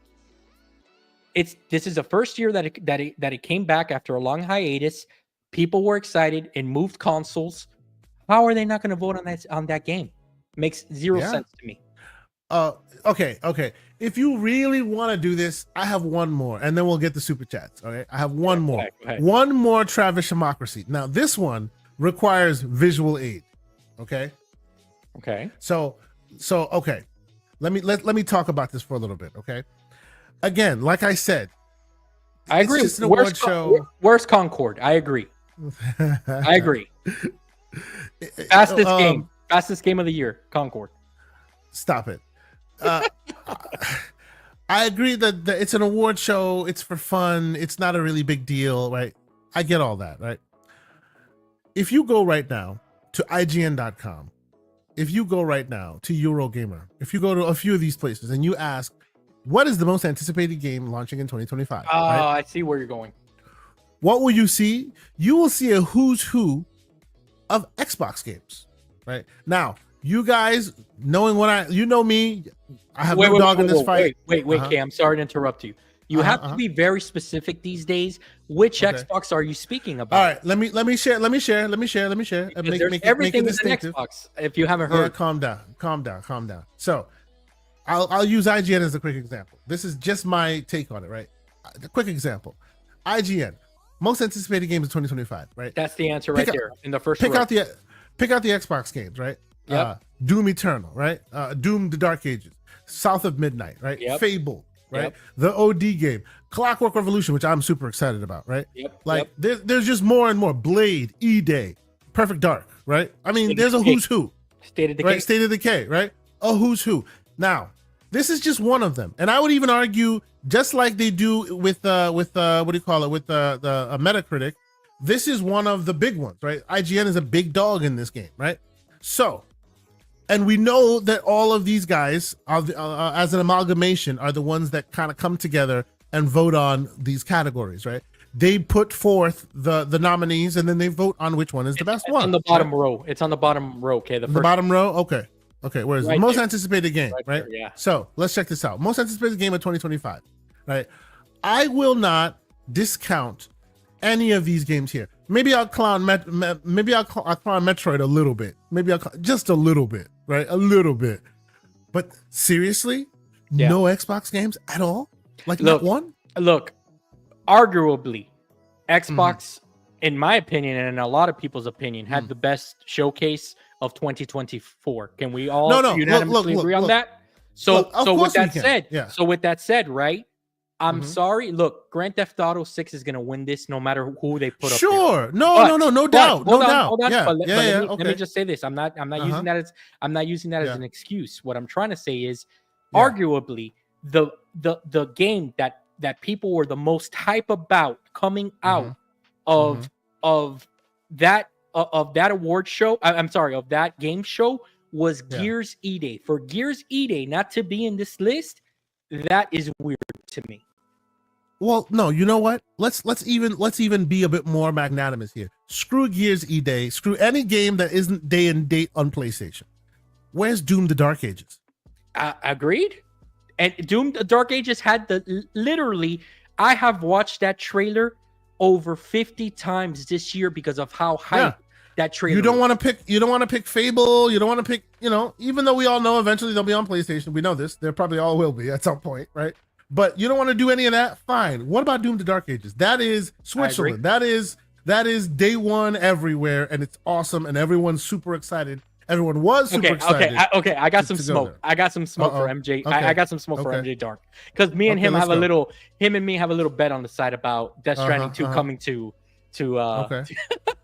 This is the first year that it came back after a long hiatus. People were excited and moved consoles. How are they not going to vote on that game? Makes zero sense to me.
Okay. If you really want to do this, I have one more, and then we'll get the super chats. Okay, I have one more. Go ahead. One more Travis Democracy. Now this one requires visual aid. Okay. So okay. Let me talk about this for a little bit. Okay. Again, like I said,
I agree.
It's just an award show.
Where's Concord? I agree. Fastest game of the year, Concord.
Stop it. I agree that it's an award show. It's for fun. It's not a really big deal, right? I get all that, right? If you go right now to IGN.com, if you go right now to Eurogamer, if you go to a few of these places and you ask, what is the most anticipated game launching in 2025?
Oh, right? I see where you're going.
What will you see? You will see a who's who of Xbox games, right? Now, You guys, knowing you know me, I have no dog in this fight.
Wait, Kay, I'm sorry to interrupt you. You have to be very specific these days. Which Xbox are you speaking about?
All right, let me share.
There's everything is an Xbox. If you haven't heard,
calm down. So, I'll use IGN as a quick example. This is just my take on it, right? A quick example. IGN, most anticipated games of 2025, right?
That's the answer right there in the first.
Pick out the Xbox games, right?
Yep.
Doom Eternal, right? Doom: The Dark Ages, South of Midnight, right?
Yep.
Fable, right?
Yep.
The OD game, Clockwork Revolution, which I'm super excited about, right?
Yep.
There's just more and more. Blade, E-Day, Perfect Dark, right? I mean, there's a who's who.
State of Decay.
Right? State of Decay, right? A who's who. Now, this is just one of them, and I would even argue, just like they do with what do you call it, with the Metacritic, this is one of the big ones, right? IGN is a big dog in this game, right? So, and we know that all of these guys are as an amalgamation are the ones that kind of come together and vote on these categories, right? They put forth the nominees and then they vote on which one is the best one.
On the bottom row. It's on the bottom row. Okay, the
bottom row. Okay. Where is the most anticipated game? Right.
There, yeah.
So let's check this out. Most anticipated game of 2025. Right. I will not discount any of these games here. Maybe I'll clown. Maybe I'll clown Metroid a little bit. Maybe just a little bit. Right. A little bit. But seriously, no Xbox games at all. Like not one.
Look, arguably, Xbox, in my opinion, and in a lot of people's opinion, had the best showcase of 2024. Can we all unanimously agree on that? So with that said, right? I'm sorry. Look, Grand Theft Auto 6 is going to win this no matter who they put up there.
Sure. No doubt.
Hold on. Let me just say this. I'm not using that as an excuse. What I'm trying to say is arguably the game that people were the most hype about coming out of that award show. I'm sorry, of that game show was Gears E-Day. For Gears E-Day not to be in this list, that is weird to me.
Well, no, you know what? Let's even be a bit more magnanimous here. Screw Gears E-Day. Screw any game that isn't day and date on PlayStation. Where's Doom: The Dark Ages?
Agreed. And Doom: The Dark Ages had literally. I have watched that trailer over 50 times this year because of how hype that trailer.
You don't want to pick Fable. You don't want to pick. Even though we all know eventually they'll be on PlayStation. We know this. They probably all will be at some point, right? But you don't want to do any of that. Fine. What about Doom: The Dark Ages? That is Switzerland. That is day one everywhere, and it's awesome, and everyone's super excited. Everyone was super excited.
Okay. I got some smoke. I got some smoke for MJ. I got some smoke for MJ Dark because me and him have a little. Him and me have a little bet on the side about Death Stranding 2 coming to.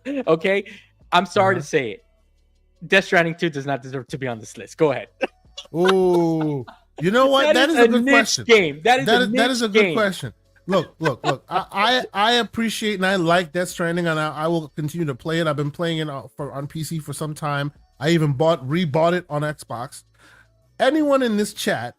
Okay. I'm sorry to say it. Death Stranding 2 does not deserve to be on this list. Go ahead.
Oh, you know what? That is a good question.
That is a
good question. Look. I appreciate and I like Death Stranding, and I will continue to play it. I've been playing it on PC for some time. I even rebought it on Xbox. Anyone in this chat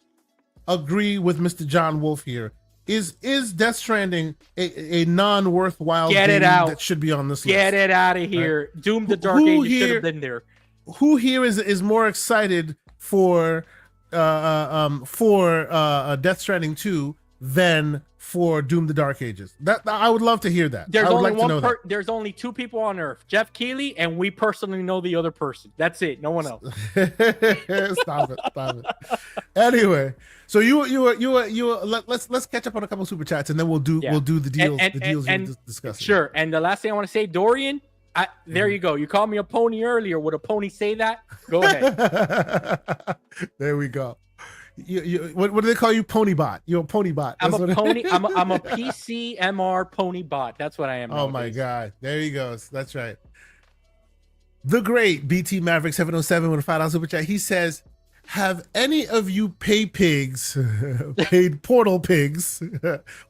agree with Mr. John Wolf here? Is Death Stranding a non-worthwhile game that should be on this list?
Get it out of here. Right? Doom: The Dark Ages should have been there.
Who here is more excited for Death Stranding 2 than for Doom: The Dark Ages? That I would love to hear that.
There's only two people on Earth, Jeff Keighley, and we personally know the other person. That's it. No one else.
Stop it. Anyway, so let's catch up on a couple super chats, and then we'll do the deals. The deals you're discussing.
Sure. And the last thing I want to say, Dorian. There you go. You called me a pony earlier. Would a pony say that? Go ahead.
There we go. What do they call you? Pony bot. You're a pony bot.
I'm a pony. I'm a PCMR pony bot. That's what I am.
Oh my god. There he goes. That's right. The great BT Maverick 707 with a $5 super chat. He says, "Have any of you paid Portal pigs,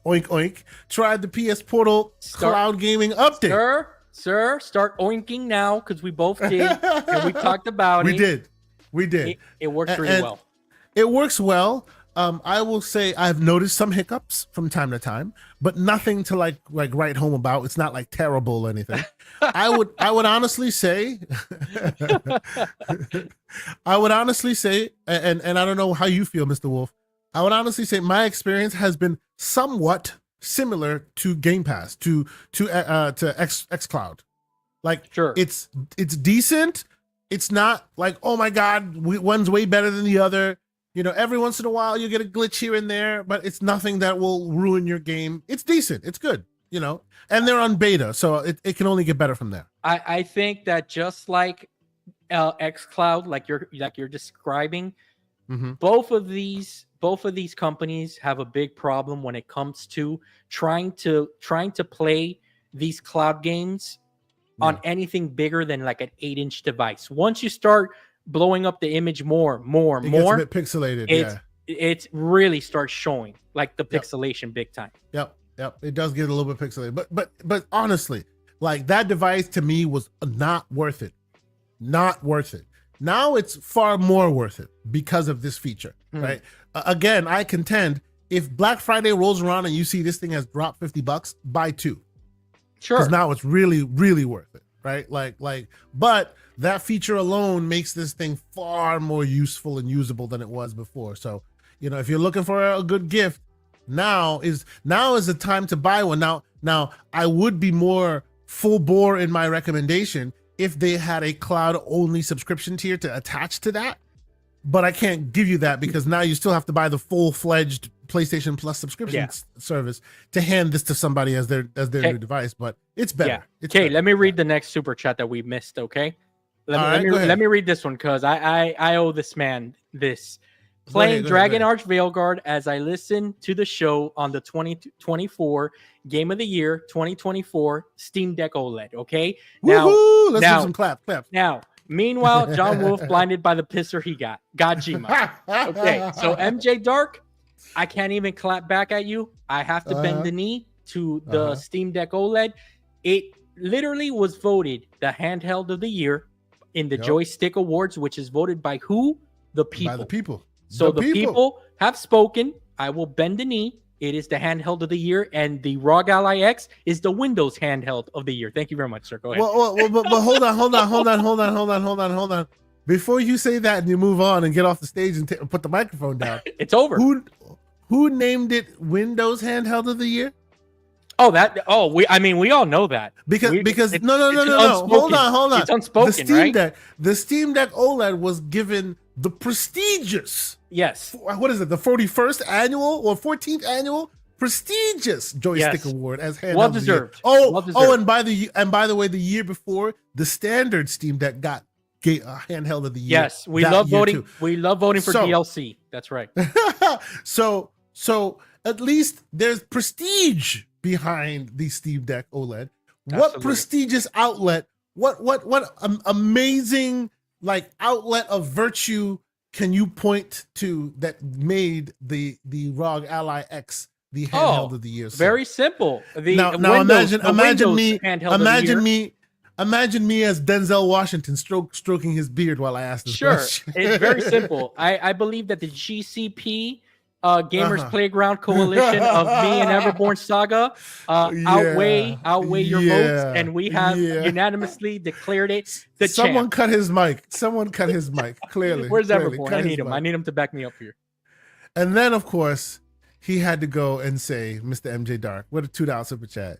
oink oink, tried the PS Portal cloud gaming update?"
Sir, start oinking now because we both did, and we talked about it.
We did.
It works really well.
It works well. I will say I've noticed some hiccups from time to time, but nothing to like write home about. It's not like terrible or anything. I would honestly say, I would honestly say, and I don't know how you feel, Mr. Wolf. I would honestly say my experience has been somewhat similar to Game Pass, to xCloud. Like,
sure,
it's decent. It's not like, oh my God, one's way better than the other. You know, every once in a while you get a glitch here and there, but it's nothing that will ruin your game. It's decent. It's good, you know, and they're on beta, so it can only get better from there.
I think that just like xCloud, like you're describing, both of these companies have a big problem when it comes to trying to play these cloud games on anything bigger than like an 8-inch device. Once you start blowing up the image more, it gets
a bit pixelated.
It really starts showing like the pixelation big time.
Yep. It does get a little bit pixelated, but honestly, like that device to me was not worth it. Not worth it. Now it's far more worth it because of this feature, right? Again, I contend if Black Friday rolls around and you see this thing has dropped $50, buy 2.
Sure.
Because now it's really, really worth it, right? But that feature alone makes this thing far more useful and usable than it was before. So, you know, if you're looking for a good gift, now is the time to buy one. Now I would be more full bore in my recommendation if they had a cloud only subscription tier to attach to that. But I can't give you that because now you still have to buy the full-fledged PlayStation Plus subscription service to hand this to somebody as their new device. But it's better.
Okay, let me read the next super chat that we missed. Okay, let me read this one because I owe this man this. Playing Dragon Arch Veilguard as I listen to the show on the 2024 Game of the Year 2024 Steam Deck OLED. Okay,
let's do some claps.
Now, meanwhile, John Wolf blinded by the pisser he got. Gojima. Okay, so MJ Dark, I can't even clap back at you. I have to bend the knee to the Steam Deck OLED. It literally was voted the handheld of the year in the Joystick Awards, which is voted by who? The people.
By the people.
So the people have spoken. I will bend the knee. It is the handheld of the year, and the ROG Ally X is the Windows handheld of the year. Thank you very much, sir. Go ahead.
Well, but hold on. Before you say that and you move on and get off the stage and put the microphone down,
it's over.
Who named it Windows handheld of the year?
We all know that
because no. Hold on.
It's unspoken,
the Steam Deck OLED was given the prestigious, what is it, the 41st annual or 14th annual prestigious Joystick Award as handheld.
Well deserved.
And by the way, the year before, the standard Steam Deck got handheld of the year.
Yes, we love voting. We love voting for DLC. That's right.
So at least there's prestige behind the Steam Deck OLED. Absolutely. What prestigious outlet? What amazing outlet of virtue can you point to that made the ROG Ally X the handheld of the year?
Very simple.
Imagine me as Denzel Washington stroking his beard while I ask this question.
It's very simple. I believe that the GCP Gamers Playground coalition of me and Everborn Saga outweigh your votes, and we have unanimously declared it the
Someone
champ.
cut his mic. Clearly.
Where's Everborn? I need him. I need him to back me up here.
And then, of course, he had to go and say, Mr. MJ Dark, with a $2 super chat.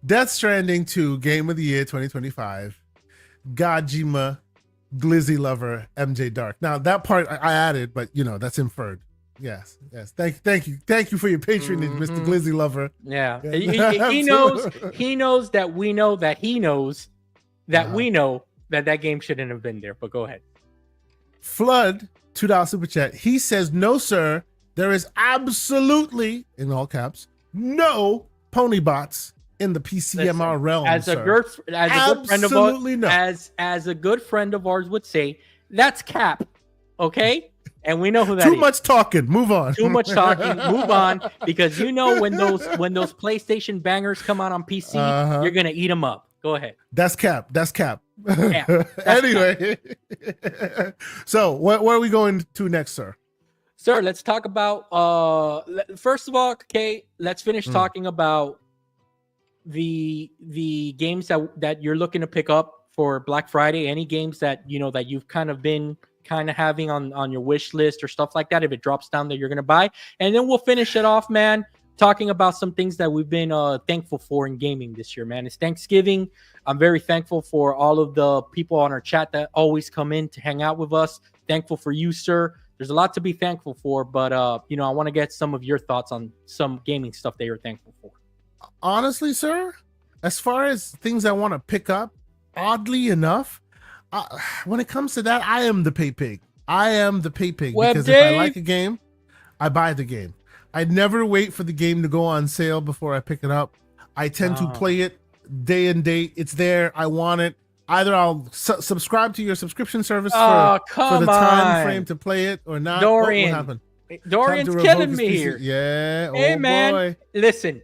Death Stranding 2 Game of the Year 2025. Gojima Glizzy Lover MJ Dark. Now, that part I added, but that's inferred. Yes. Thank you for your patronage, Mr. Glizzy Lover.
Yeah. He knows that we know that he knows that we know that game shouldn't have been there. But go ahead.
Flood, $2 super chat. He says, no, sir. There is absolutely, in all caps, no pony bots in the PCMR realm. As a good friend of ours would say, that's cap. Okay? And we know who that is. Too much talking. Move on.
Too much talking. Move on. Because when those PlayStation bangers come out on PC, you're gonna eat them up. Go ahead.
That's cap. Anyway, so where are we going to next, sir?
Sir, let's talk about first of all, okay, let's finish talking about the games that you're looking to pick up for Black Friday. Any games that that you've kind of been having on your wish list or stuff like that, if it drops down, that you're gonna buy. And then we'll finish it off, man, talking about some things that we've been thankful for in gaming this year, man. It's Thanksgiving. I'm very thankful for all of the people on our chat that always come in to hang out with us. Thankful for you, sir. There's a lot to be thankful for, but I want to get some of your thoughts on some gaming stuff that you're thankful for.
Honestly, sir, as far as things I want to pick up, oddly enough, when it comes to that, I am the pay pig. I am the pay pig because if I like a game, I buy the game. I never wait for the game to go on sale before I pick it up. I tend to play it day and date. It's there. I want it. Either I'll subscribe to your subscription service for the time frame to play it or not.
Dorian,
what happened?
Dorian's killing me here.
Yeah.
Hey, man.
Boy.
Listen.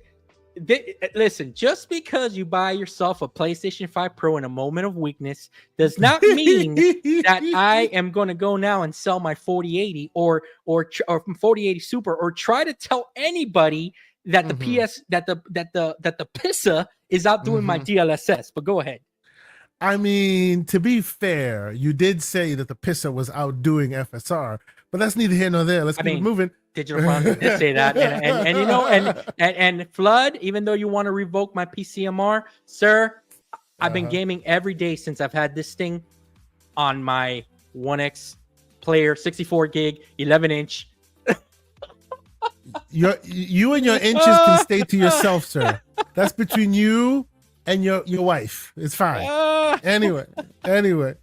Just because you buy yourself a PlayStation 5 Pro in a moment of weakness does not mean that I am going to go now and sell my 4080 or 4080 Super, or try to tell anybody that the the PISA is outdoing my DLSS. But go ahead.
I mean, to be fair, you did say that the PISA was outdoing FSR, but that's neither here nor there. Let's keep moving.
Digital Foundry did say that, and Flood, even though you want to revoke my PCMR, sir, I've been gaming every day since I've had this thing on my 1X player, 64 gig, 11 inch.
You and your inches can stay to yourself, sir. That's between you and your wife. It's fine. Anyway.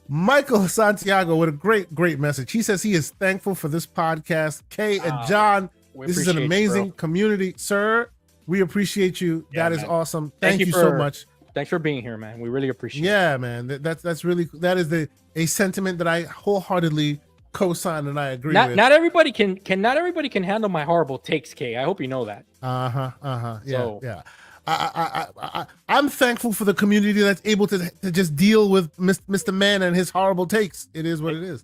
Michael Santiago with a great message. He says he is thankful for this podcast. Kay and John, this is an amazing community, sir. We appreciate you. That is awesome. Thank you so much.
Thanks for being here, man. We really appreciate it.
Yeah, man. That's really, that is a sentiment that I wholeheartedly co-sign and I agree with.
Not everybody can handle my horrible takes, Kay. I hope you know that.
Yeah. I'm thankful for the community that's able to just deal with Mr. Man and his horrible takes. It is what it is.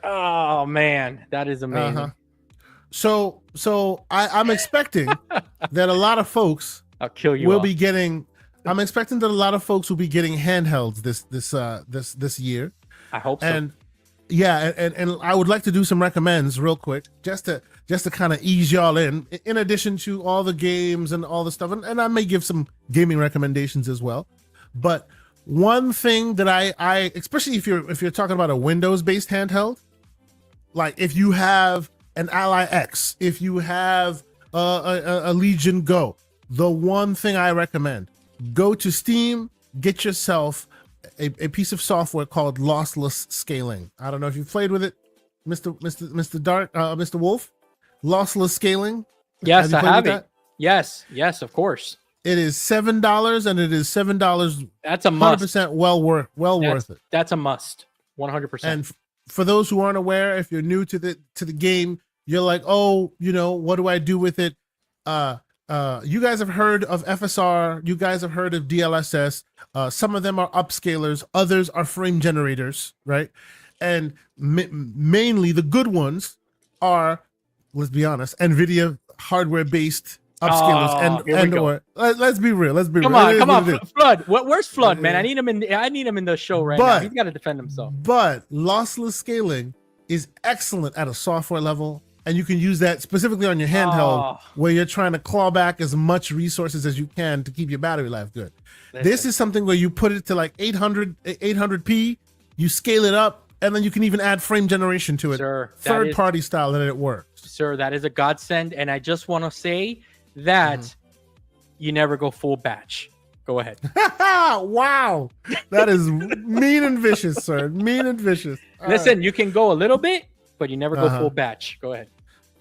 Oh man, that is amazing.
So I'm expecting that a lot of folks will be getting. I'm expecting that a lot of folks will be getting handhelds this year.
I hope so.
And yeah, and I would like to do some recommends real quick, just to kind of ease y'all in addition to all the games and all the stuff, and I may give some gaming recommendations as well. But one thing that I especially if you're talking about a Windows-based handheld, like if you have an Ally X, if you have a Legion Go, the one thing I recommend, go to Steam, get yourself a piece of software called lossless scaling. I don't know if you've played with it, Mr. Wolf. Lossless scaling.
Yes, I have it. Yes, of course.
It is $7, and it is $7.
That's a must.
100% well worth it.
That's a must. 100%.
And for those who aren't aware, if you're new to the game, you're like, oh, what do I do with it? You guys have heard of FSR. You guys have heard of DLSS. Some of them are upscalers. Others are frame generators, right? And mainly the good ones are, let's be honest, NVIDIA hardware-based upscalers. Let's be real. Come
on, Flood. Where's Flood, man? I need him in the show now. He's got to defend himself.
But lossless scaling is excellent at a software level. And you can use that specifically on your handheld where you're trying to claw back as much resources as you can to keep your battery life good. This is something where you put it to like 800p, you scale it up, and then you can even add frame generation to it.
Sir,
third-party style, and it works.
Sir, that is a godsend. And I just want to say that you never go full batch. Go ahead.
Wow. That is mean and vicious, sir. Mean and vicious.
Listen, you can go a little bit, but you never go full batch. Go ahead.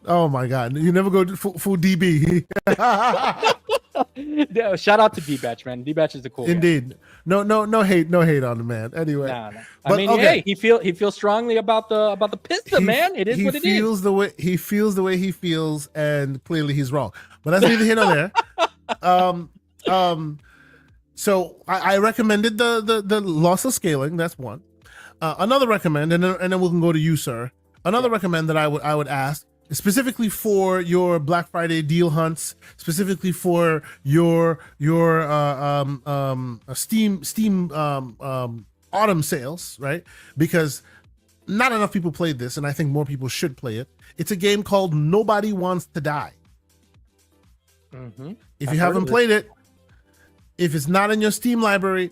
Oh my God! You never go full DB.
Shout out to D-Batch, man. D-Batch is the cool
Indeed.
guy.
No hate on the man. Anyway,
no. I mean, hey, he feels strongly about the PISA, man. It is what it is.
He feels the way he feels, and clearly he's wrong. But that's neither here nor there. So I recommended the lossless scaling. That's one. Another recommend, and then we can go to you, sir. Another recommend that I would ask, specifically for your Black Friday deal hunts, specifically for your Steam autumn sales, right? Because not enough people played this, and I think more people should play it. It's a game called Nobody Wants to Die. If you haven't played it, if it's not in your Steam library,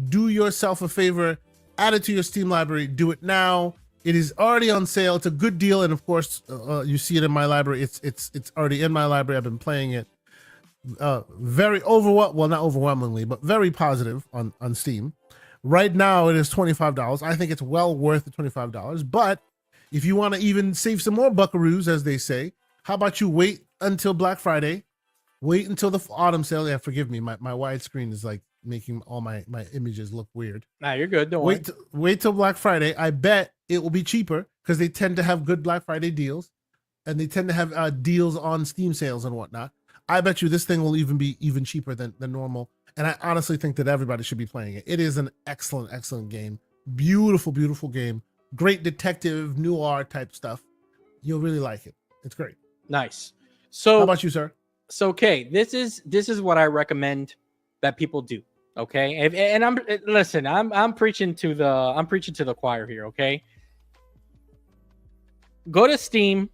do yourself a favor, add it to your Steam library. Do it now. It is already on sale. It's a good deal, and of course, you see it in my library. It's already in my library. I've been playing it. Very well, not overwhelmingly, but very positive on Steam. Right now, it is $25. I think it's well worth the $25. But if you want to even save some more buckaroos, as they say, how about you wait until Black Friday? Wait until the autumn sale. Yeah, forgive me. My widescreen is like making all my images look weird.
Nah, you're good. Don't worry.
Wait till Black Friday. I bet it will be cheaper because they tend to have good Black Friday deals, and they tend to have deals on Steam sales and whatnot. I bet you this thing will be even cheaper than normal. And I honestly think that everybody should be playing it. It is an excellent game. Beautiful game. Great detective noir type stuff. You'll really like it. It's great.
Nice. So
how about you, sir?
So okay, this is what I recommend that people do. Okay, and I'm preaching to the choir here. Okay, go to Steam.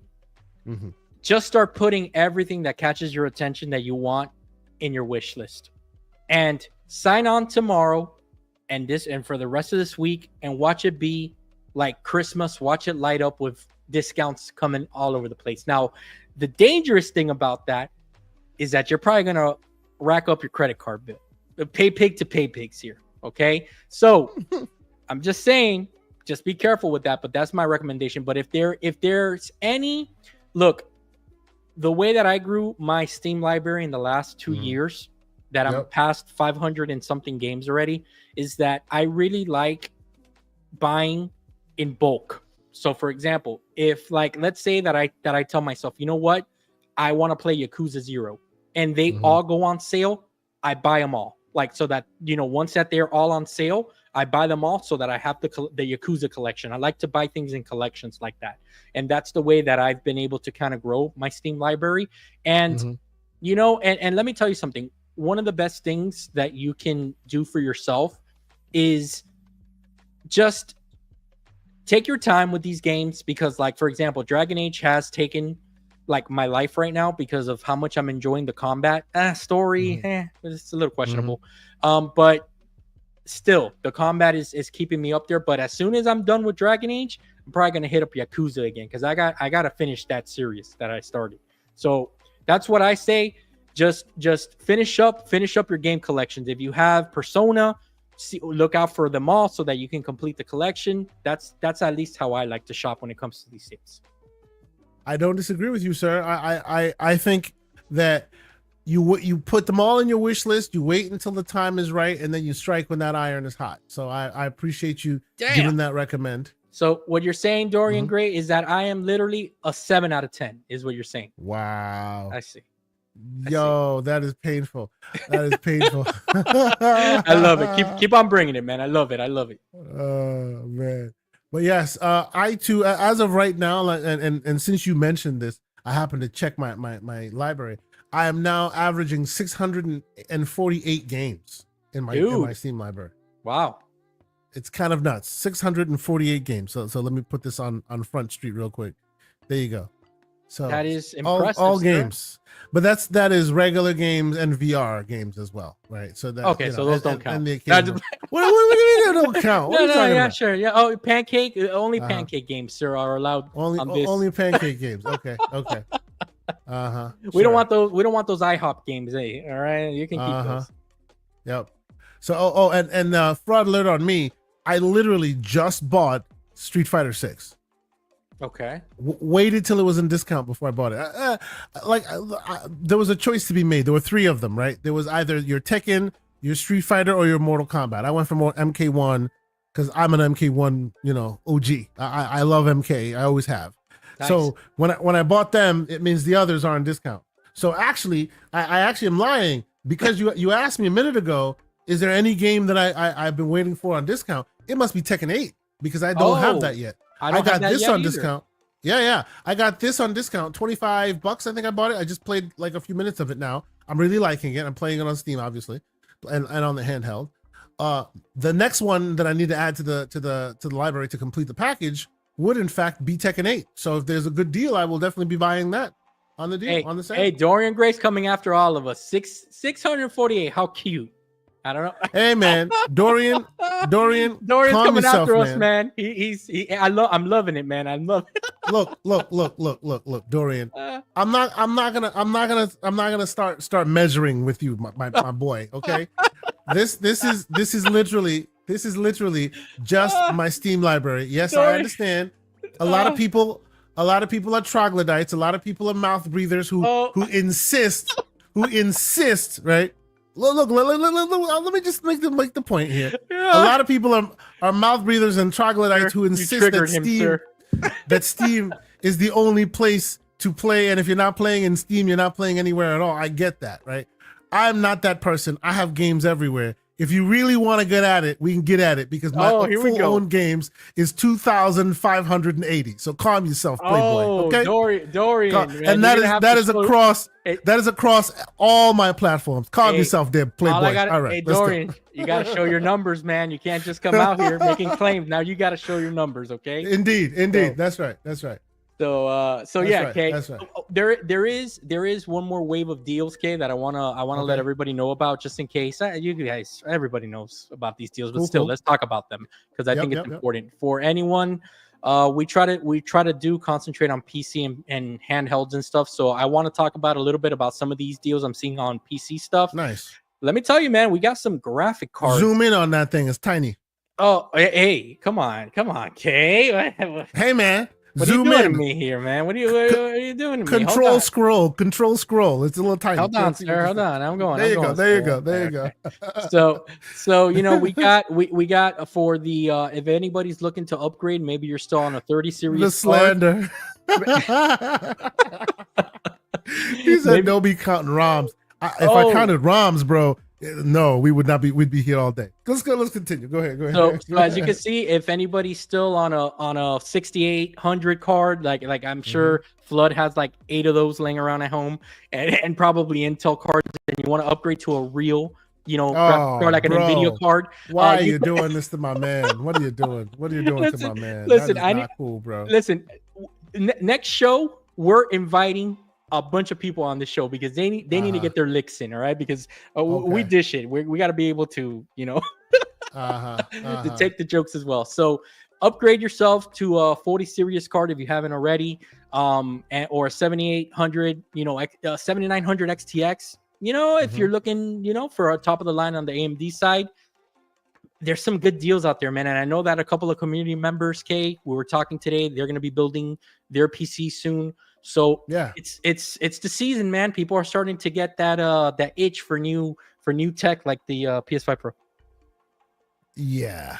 Just start putting everything that catches your attention that you want in your wish list, and sign on tomorrow and for the rest of this week, and watch it be like Christmas. Watch it light up with discounts coming all over the place. Now, the dangerous thing about that is that you're probably gonna rack up your credit card bill. Pay pig to pay pigs here. Okay, so I'm just saying, just be careful with that. But that's my recommendation. But if there's any look. The way that I grew my Steam library in the last 2 years, that I'm past 500 and something games already, is that I really like buying in bulk. So, for example, if let's say that I tell myself, you know what, I want to play Yakuza 0, and they all go on sale, I buy them all. So that once that they're all on sale, I buy them all so that I have the Yakuza collection. I like to buy things in collections like that. And that's the way that I've been able to kind of grow my Steam library. And, and let me tell you something. One of the best things that you can do for yourself is just take your time with these games, because for example, Dragon Age has taken my life right now because of how much I'm enjoying the combat. Story, it's a little questionable. But still, the combat is keeping me up there. But as soon as I'm done with Dragon Age, I'm probably gonna hit up Yakuza again, because I gotta finish that series that I started. So that's what I say. Just finish up your game collections. If you have Persona, look out for them all so that you can complete the collection. That's at least how I like to shop when it comes to these things.
I don't disagree with you, sir. I think that you put them all in your wish list. You wait until the time is right, and then you strike when that iron is hot. So I appreciate you giving that recommend. So
what you're saying, Dorian Gray, is that I am literally a 7 out of 10 is what you're saying.
Wow.
I see.
That is painful. That is painful.
I love it. Keep on bringing it, man. I love it.
Oh, man. But yes, I too, as of right now, and since you mentioned this, I happen to check my library. I am now averaging 648 games in my Steam library.
Wow.
It's kind of nuts. 648 games. So let me put this on Front Street real quick. There you go. So
that is impressive.
All games, but that is regular games and VR games as well, right? So that
so those don't count.
What do you mean they don't count?
Sure, yeah. Oh, pancake pancake games, sir, are allowed.
Only pancake games. Okay.
We don't want those. We don't want those IHOP games, eh? All right, you can keep those.
Yep. So and fraud alert on me. I literally just bought Street Fighter 6.
Okay.
Waited till it was in discount before I bought it. There was a choice to be made. There were 3 of them, right? There was either your Tekken, your Street Fighter, or your Mortal Kombat. I went for more MK1 because I'm an MK1, OG. I love MK. I always have. Nice. So when I bought them, it means the others are on discount. So actually, I actually am lying, because you asked me a minute ago, is there any game that I've been waiting for on discount? It must be Tekken 8, because I don't have that yet. I got this on discount. Yeah. I got this on discount, $25. I think I bought it. I just played like a few minutes of it now. I'm really liking it. I'm playing it on Steam, obviously, and on the handheld. The next one that I need to add to the library to complete the package would in fact be Tekken 8. So if there's a good deal, I will definitely be buying that on the deal, on the sale.
Hey, Dorian Gray's coming after all of us. 648. How cute. I don't know.
Hey man, Dorian's
coming after us, man. I'm loving it, man. I love it.
Look, Dorian. I'm not gonna start measuring with you, my boy. Okay, this is literally just my Steam library. Yes, I understand. A lot of people are troglodytes. A lot of people are mouth breathers who insist, right? Look, let me just make the point here. Yeah. A lot of people are mouth breathers and troglodytes who insist that Steam is the only place to play, and if you're not playing in Steam, you're not playing anywhere at all. I get that, right? I'm not that person. I have games everywhere. If you really want to get at it, we can get at it because my full own games is 2,580. So calm yourself, Playboy. Okay,
Dorian, man,
and that is across all my platforms. Calm yourself, there, Playboy. All right,
hey Dorian, you got to show your numbers, man. You can't just come out here making claims. Now you got to show your numbers, okay?
Indeed. That's right.
So yeah, okay. Right. There is one more wave of deals, Kay, that I wanna let everybody know about, just in case. You guys, everybody knows about these deals, but still, let's talk about them because I think it's important for anyone. We try to concentrate on PC and handhelds and stuff. So I want to talk about a little bit about some of these deals I'm seeing on PC stuff.
Nice.
Let me tell you, man, we got some graphic cards.
Zoom in on that thing. It's tiny.
Oh, hey, come on, Kay.
Hey, man.
What are you doing to me here, man? What are you doing to me?
Control scroll. It's a little tiny.
Hold on, sir. Hold on. I'm going.
There you go.
So we got for the if anybody's looking to upgrade, maybe you're still on a 30 series.
The slander. He said no be counting ROMs. If I counted ROMs, bro, no, we would not be. We'd be here all day. Let's continue. Go ahead.
So as you can see, if anybody's still on a 6800 card, like I'm sure Flood has like 8 of those laying around at home, and probably Intel cards, and you want to upgrade to a real, card, like an NVIDIA card.
Why are you doing this to my man? What are you doing? What are you doing to my man?
Listen,
not cool, bro.
Listen, next show we're inviting a bunch of people on the show because they need to get their licks in, all right? Because we dish it. We got to be able to, to take the jokes as well. So upgrade yourself to a 40 series card if you haven't already, or a 7800, 7900 XTX. If you're looking, for a top of the line on the AMD side, there's some good deals out there, man. And I know that a couple of community members, Kay, we were talking today, they're going to be building their PC soon. So yeah, it's the season, man. People are starting to get that itch for new tech, like the PS5 Pro.
Yeah,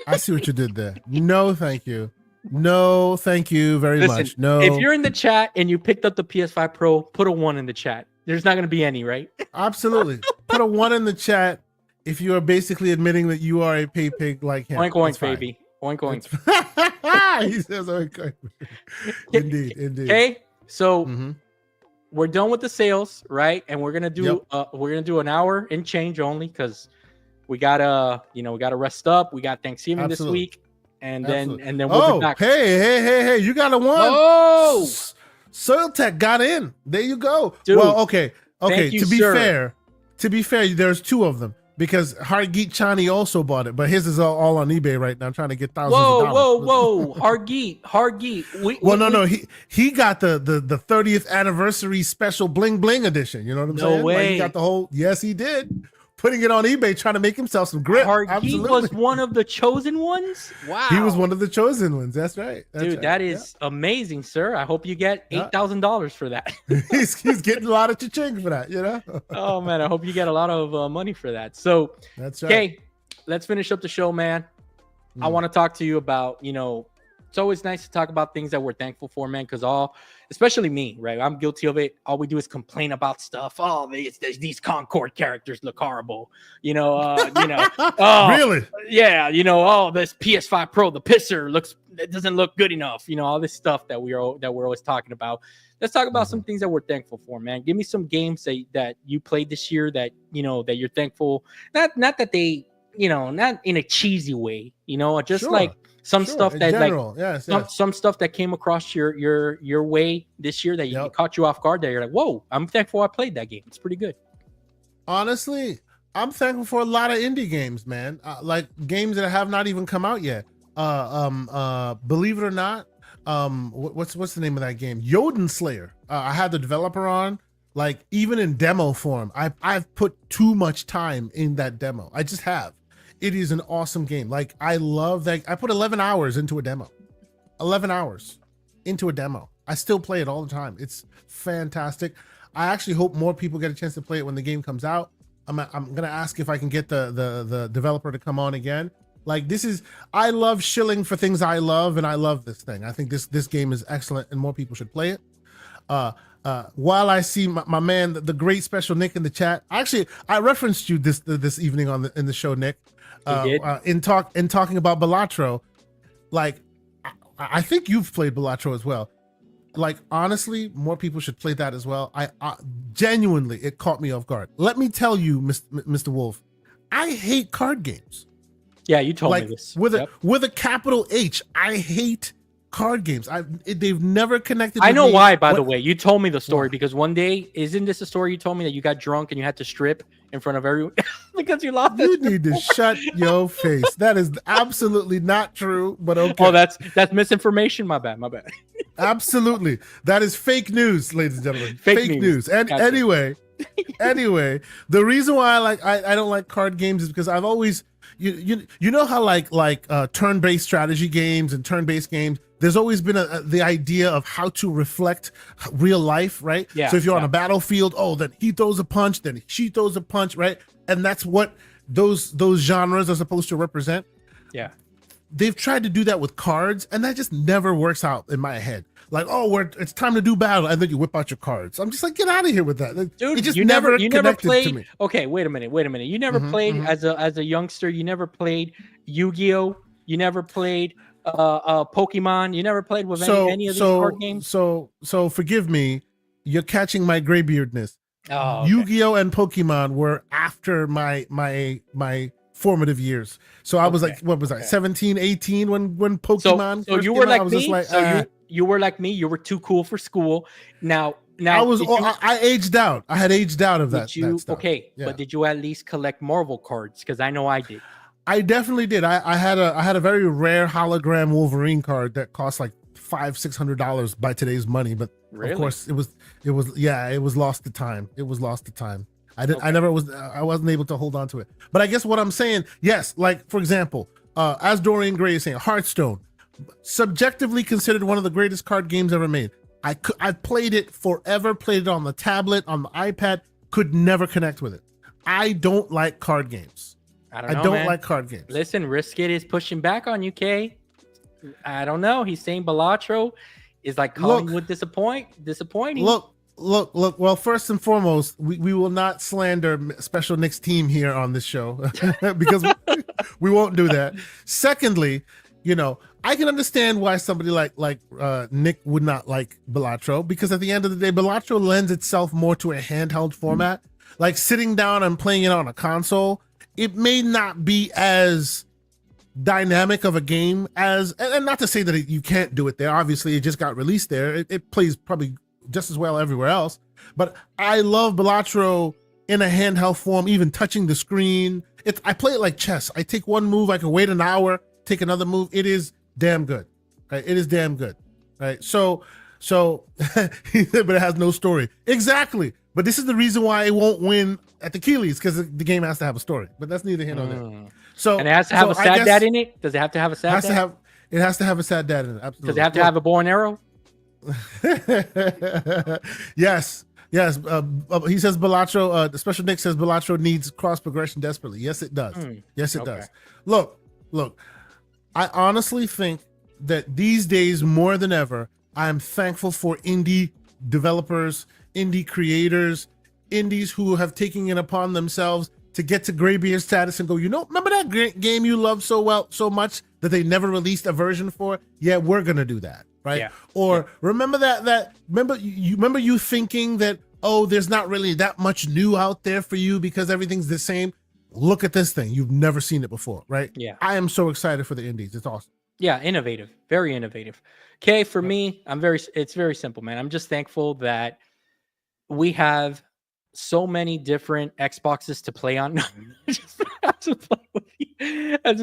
I see what you did there. No, thank you. No, thank you very much. No.
If you're in the chat and you picked up the PS5 Pro, put a 1 in the chat. There's not going to be any, right?
Absolutely. Put a 1 in the chat if you are basically admitting that you are a pay pig like him.
Oink oink, baby. Oink oink.
He says oink oink. Indeed.
Okay, so we're done with the sales, right? And we're gonna do an hour and change only because we gotta rest up. We got Thanksgiving this week, and then we'll be back.
Hey! You got a 1.
Oh,
Soil Tech got in. There you go.
Dude,
well, okay.
You,
to be fair, there's 2 of them. Because Hargeet Chani also bought it, but his is all on eBay right now. I'm trying to get thousands of dollars.
Whoa! Hargeet.
No. He got the 30th anniversary special bling bling edition. You know what I'm saying?
No way.
Like he got the whole. Yes, he did. Putting it on eBay, trying to make himself some grip.
Hargeet was one of the chosen ones. Wow.
He was one of the chosen ones. That's right.
Dude, that is amazing, sir. I hope you get $8,000 for that.
he's getting a lot of cha-ching for that,
Oh man, I hope you get a lot of money for that. So
that's right.
Okay, let's finish up the show, man. I want to talk to you about, it's always nice to talk about things that we're thankful for, man. Because especially me, right? I'm guilty of it. All we do is complain about stuff. Oh, these Concord characters look horrible. Oh,
Really?
yeah. Oh, this PS5 Pro, the pisser it doesn't look good enough. All this stuff that we're always talking about. Let's talk about some things that we're thankful for, man. Give me some games that you played this year that that you're thankful. Not that they, not in a cheesy way, just
Sure.
like some stuff
In
that
general,
some stuff that came across your way this year that you caught you off guard. That you're like, whoa, I'm thankful I played that game. It's pretty good.
Honestly, I'm thankful for a lot of indie games, man. Like games that have not even come out yet. Believe it or not, what's the name of that game? Jodin Slayer. I had the developer on. Like even in demo form, I've put too much time in that demo. I just have. It is an awesome game. Like I love that. I put 11 hours into a demo. 11 hours into a demo. I still play it all the time. It's fantastic. I actually hope more people get a chance to play it when the game comes out. I'm gonna ask if I can get the developer to come on again. Like I love shilling for things I love, and I love this thing. I think this game is excellent, and more people should play it. While I see my man, the great Special Nick in the chat, actually I referenced you this evening in the show, Nick. In talking about Balatro, like I think you've played Balatro as well. Like honestly, more people should play that as well. I genuinely, it caught me off guard. Let me tell you, Mr. Wolf, I hate card games.
Yeah, you told me this.
With a capital H, I hate card games. They've never connected.
I know why, by the way. You told me the story because one day, isn't this a story you told me that you got drunk and you had to strip in front of everyone because you lost?
You need to shut your face. That is absolutely not true. But okay.
Oh, that's misinformation. My bad.
Absolutely, that is fake news, ladies and gentlemen. Fake news. And
gotcha.
anyway, the reason why I don't like card games is because I've always you know how like turn-based strategy games and turn-based games, there's always been the idea of how to reflect real life, right?
Yeah.
So if you're on a battlefield, then he throws a punch, then she throws a punch, right? And that's what those genres are supposed to represent.
Yeah.
They've tried to do that with cards, and that just never works out in my head. Like, it's time to do battle, and then you whip out your cards. I'm just like, get out of here with that.
Dude,
it just
you never played.
to me.
Okay, wait a minute. You never played as a youngster. You never played Yu-Gi-Oh. You never played Pokemon. You never played with any of these card games.
So forgive me. You're catching my graybeardness.
Oh, okay.
Yu-Gi-Oh and Pokemon were after my formative years. So I was like, what was I, 17, 18 when Pokemon
so you were like me. You were like me. You were too cool for school. Now
I aged out. I had aged out of that stuff.
Okay, yeah. But did you at least collect Marvel cards? Because I know I did.
I definitely did. I had a very rare hologram Wolverine card that cost like $500-600 by today's money, but
really?
Of course it was lost to time. It was lost to time. I wasn't able to hold on to it. But I guess what I'm saying, yes, like for example, as Dorian Gray is saying, Hearthstone, subjectively considered one of the greatest card games ever made. I played it forever, played it on the tablet, on the iPad, could never connect with it. I don't like card games. I don't like card games.
Listen, Riskit is pushing back on you, Kay. I don't know. He's saying Balatro is like Collingwood disappointing.
Look. Well, first and foremost, we will not slander Special Nick's team here on this show because we won't do that. Secondly, I can understand why somebody like Nick would not like Balatro, because at the end of the day, Balatro lends itself more to a handheld format. Like sitting down and playing it on a console, it may not be as dynamic of a game as, and not to say that you can't do it there. Obviously, it just got released there. It plays probably just as well everywhere else. But I love Balatro in a handheld form, even touching the screen. I play it like chess. I take one move, I can wait an hour, take another move. It is damn good. Right? It is damn good. Right? So but it has no story. Exactly. But this is the reason why it won't win at the Keeleys, because the game has to have a story. But that's neither here nor there. So,
and it has to have a sad dad in it? Does it have to have a sad dad?
It has to have a sad dad in it. Absolutely.
Does it have to have a bow and arrow?
Yes. He says Balatro, the Special Nick says Balatro needs cross progression desperately. Yes, it does. Yes, it does. Look, I honestly think that these days more than ever, I am thankful for indie developers, indie creators, indies who have taken it upon themselves to get to graybeard status and go, remember that game you loved so much that they never released a version for? Yeah, we're gonna do that, right?
Yeah.
Or remember remember you thinking that, oh, there's not really that much new out there for you because everything's the same. Look at this thing. You've never seen it before, right?
Yeah.
I am so excited for the indies. It's awesome.
Yeah, innovative, very innovative. Okay, for me, it's very simple, man. I'm just thankful that we have so many different Xboxes to play on. I just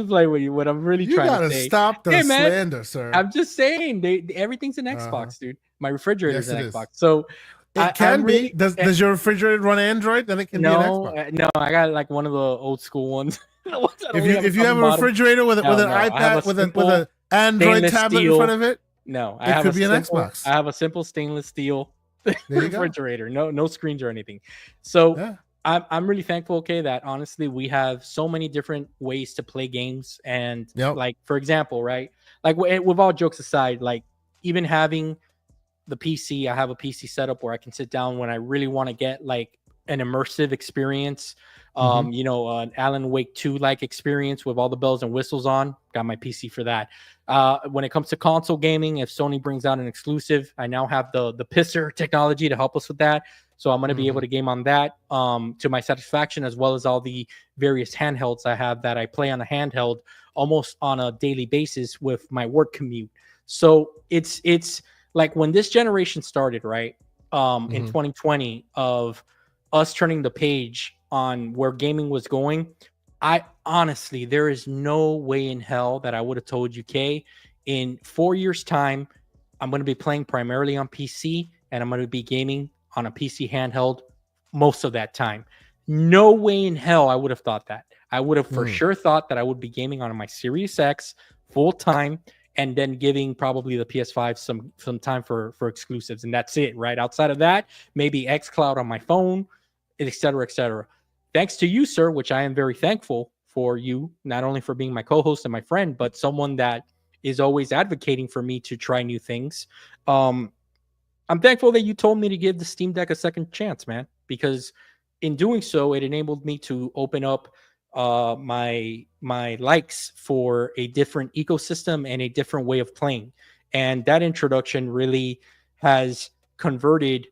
play with you. What I'm really trying to say.
You gotta stop the slander, sir.
I'm just saying, everything's an Xbox, dude. My refrigerator's an Xbox.
So it can be. Does your refrigerator run Android? Then it can be an Xbox.
No, I got like one of the old school ones.
If you have a refrigerator with an iPad with an Android tablet in front of it, it could be an Xbox.
I have a simple stainless steel refrigerator, no screens or anything. So I'm really thankful, okay, that honestly we have so many different ways to play games. And like, for example, right, like with all jokes aside, like even having the PC, I have a PC setup where I can sit down when I really want to get like an immersive experience, an Alan Wake 2 like experience with all the bells and whistles on. Got my PC for that. When it comes to console gaming, if Sony brings out an exclusive, I now have the pisser technology to help us with that. So I'm going to be able to game on that to my satisfaction, as well as all the various handhelds I have that I play on a handheld almost on a daily basis with my work commute. So it's like when this generation started, right, in 2020, of us turning the page on where gaming was going, I honestly, there is no way in hell that I would have told you, Kay, in 4 years' time, I'm going to be playing primarily on PC and I'm going to be gaming on a PC handheld most of that time. No way in hell I would have thought that. I would have for sure thought that I would be gaming on my Series X full time and then giving probably the PS5 some time for exclusives. And that's it, right? Outside of that, maybe xCloud on my phone, et cetera, et cetera. Thanks to you, sir, which I am very thankful for you, not only for being my co-host and my friend, but someone that is always advocating for me to try new things. I'm thankful that you told me to give the Steam Deck a second chance, man, because in doing so, it enabled me to open up my likes for a different ecosystem and a different way of playing. And that introduction really has converted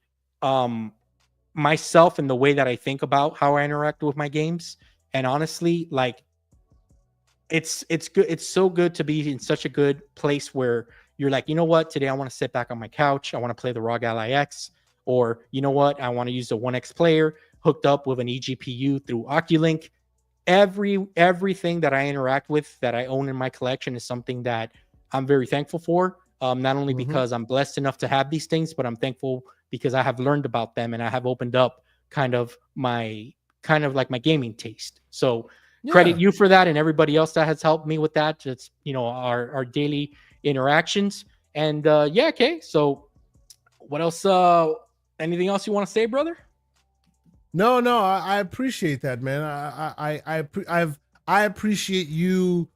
myself and the way that I think about how I interact with my games. And honestly, like it's good. It's so good to be in such a good place where you're like, you know what, today I want to sit back on my couch. I want to play the ROG Ally X, or you know what, I want to use the 1X player hooked up with an eGPU through Oculink. Everything that I interact with that I own in my collection is something that I'm very thankful for. Not only because I'm blessed enough to have these things, but I'm thankful because I have learned about them and I have opened up kind of my gaming taste. So credit you for that and everybody else that has helped me with that. Just, our daily interactions. And okay. So what else? Anything else you want to say, brother?
No, I appreciate that, man. I appreciate you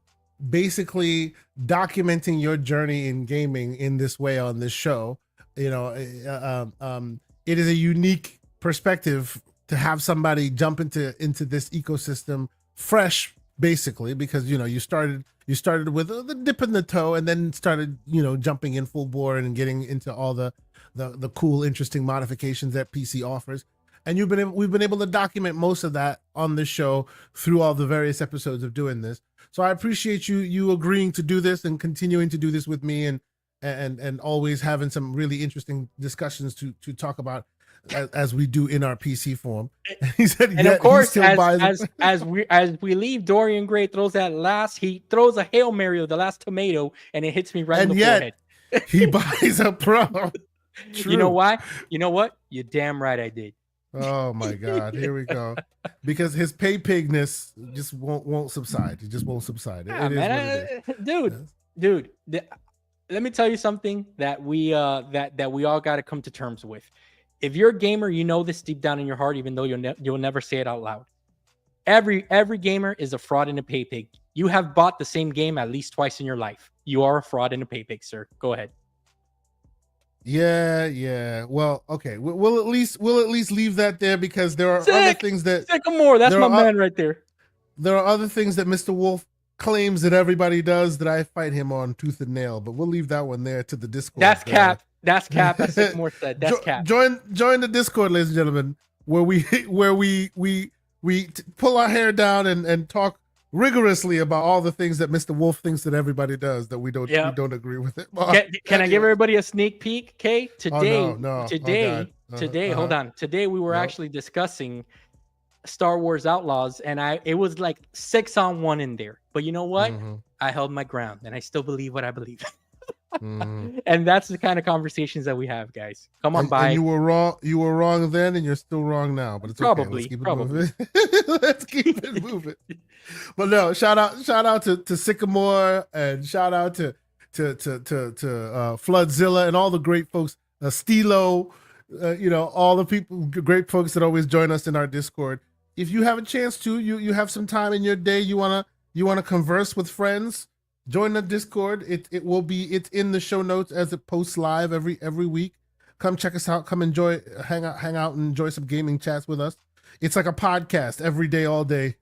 basically documenting your journey in gaming in this way on this show. It is a unique perspective to have somebody jump into this ecosystem fresh, basically, because you started with the dip in the toe and then started jumping in full bore and getting into all the cool, interesting modifications that PC offers. And we've been able to document most of that on this show through all the various episodes of doing this. So I appreciate you agreeing to do this and continuing to do this with me and always having some really interesting discussions to talk about as we do in our PC form. He said, and of course,
as we leave, Dorian Gray throws he throws a Hail Mary of the last tomato and it hits me right in the forehead.
He buys a Pro. True.
You know why? You know what? You're damn right I did.
Oh my God! Here we go. Because his pay pigness just won't subside. It just won't subside.
Yeah, dude. Let me tell you something that we that we all got to come to terms with. If you're a gamer, you know this deep down in your heart, even though you'll never say it out loud. Every gamer is a fraud and a pay pig. You have bought the same game at least twice in your life. You are a fraud and a pay pig, sir. Go ahead.
Yeah. Well, okay. We'll at least leave that there because there are other things that
Sycamore. That's my man right there.
There are other things that Mr. Wolf claims that everybody does that I fight him on tooth and nail, but we'll leave that one there to the Discord.
That's cap. That's cap. As Sycamore said. That's cap.
Join the Discord, ladies and gentlemen, where we pull our hair down and talk rigorously about all the things that Mr. Wolf thinks that everybody does that we don't agree with it.
Can I give everybody a sneak peek? Okay, today,
today,
hold on. Today we were actually discussing Star Wars Outlaws, and it was like 6-on-1 in there. But you know what? I held my ground, and I still believe what I believe. And that's the kind of conversations that we have, guys. Come on by.
And you were wrong then, and you're still wrong now. But it's
probably
okay. Let's keep it moving. But no, shout out to Sycamore, and shout out to Floodzilla and all the great folks, Stilo, all the great folks that always join us in our Discord. If you have a chance to, you have some time in your day, you wanna converse with friends, join the Discord. It's in the show notes as it posts live every week. Come check us out. Come hang out and enjoy some gaming chats with us. It's like a podcast every day, all day,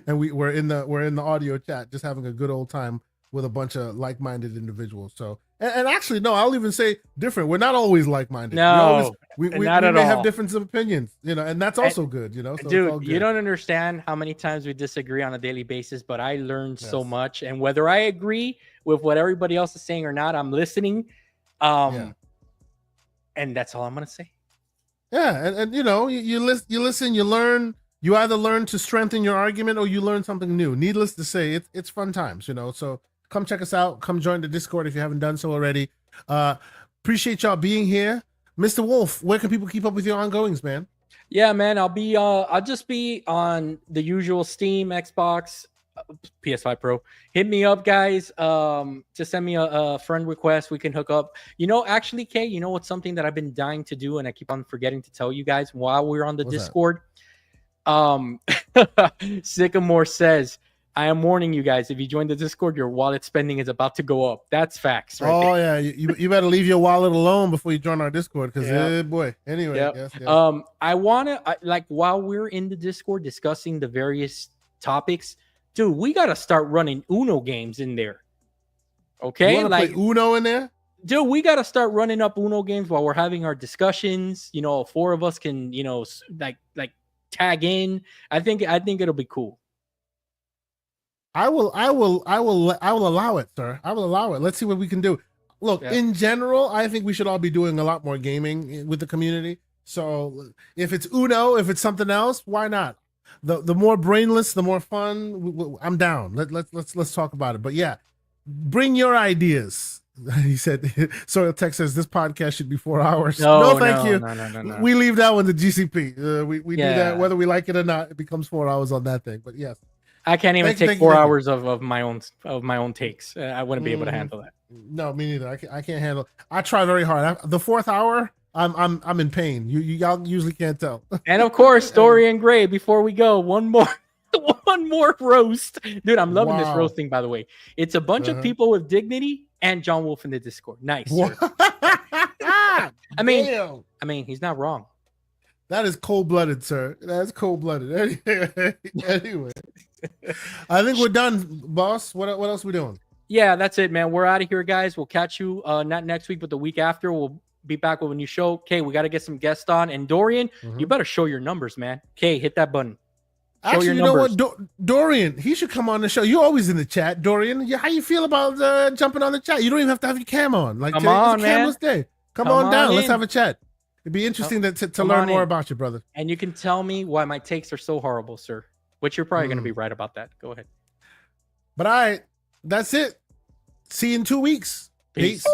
and we're in the audio chat, just having a good old time with a bunch of like-minded individuals. So, and actually, no, I'll even say different. We're not always like-minded.
No,
we may have difference of opinions, and that's also good, So
dude, you don't understand how many times we disagree on a daily basis, but I learned so much. And whether I agree with what everybody else is saying or not, I'm listening. And that's all I'm gonna say.
Yeah, and you listen, you learn. You either learn to strengthen your argument or you learn something new. Needless to say, it's fun times, So come check us out. Come join the Discord if you haven't done so already. Appreciate y'all being here. Mr. Wolf, where can people keep up with your ongoings, man?
Yeah, man, I'll just be on the usual Steam, Xbox, PS5 Pro. Hit me up, guys. Just send me a friend request. We can hook up. Actually, Kay, what's something that I've been dying to do and I keep on forgetting to tell you guys while we're on the Discord? Sycamore says, I am warning you guys, if you join the Discord, your wallet spending is about to go up. That's facts, right?
Oh yeah, you better leave your wallet alone before you join our Discord, because boy. Anyway, yes.
I wanna while we're in the Discord discussing the various topics, dude, we gotta start running Uno games in there. Okay,
you play Uno in there?
Dude, we got to start running up Uno games while we're having our discussions. 4 of us can, tag in. I think it'll be cool.
I will allow it, sir. I will allow it. Let's see what we can do. Look, in general, I think we should all be doing a lot more gaming with the community. So if it's Uno, if it's something else, why not? The more brainless, the more fun. I'm down. Let's talk about it. But yeah, bring your ideas. He said, Soil Tech says this podcast should be 4 hours. No, thank you. No. We leave that one to GCP. We do that whether we like it or not. It becomes 4 hours on that thing. But yes,
I can't even take 4 hours of my own takes. I wouldn't be able to handle that.
No, me neither. I can't handle. I try very hard. The 4th hour, I'm in pain. Y'all usually can't tell.
And of course, Dorian Gray. Before we go, one more roast, dude. I'm loving this roasting. By the way, it's a bunch of people with dignity. And John Wolf in the Discord. Nice. I mean, he's not wrong.
That is cold-blooded, sir. That's cold-blooded. Anyway, I think we're done, boss. What else are we doing?
Yeah, that's it, man. We're out of here, guys. We'll catch you not next week, but the week after. We'll be back with a new show. Okay, we got to get some guests on. And Dorian, you better show your numbers, man. Okay, hit that button.
Actually, you know what, Dorian, he should come on the show. You're always in the chat, Dorian. How you feel about jumping on the chat? You don't even have to have your cam on.
Come on, man.
Camera's day. Come on down. Let's have a chat. It'd be interesting to learn more about you, brother.
And you can tell me why my takes are so horrible, sir. Which you're probably going to be right about that. Go ahead.
But all right, that's it. See you in 2 weeks. Peace.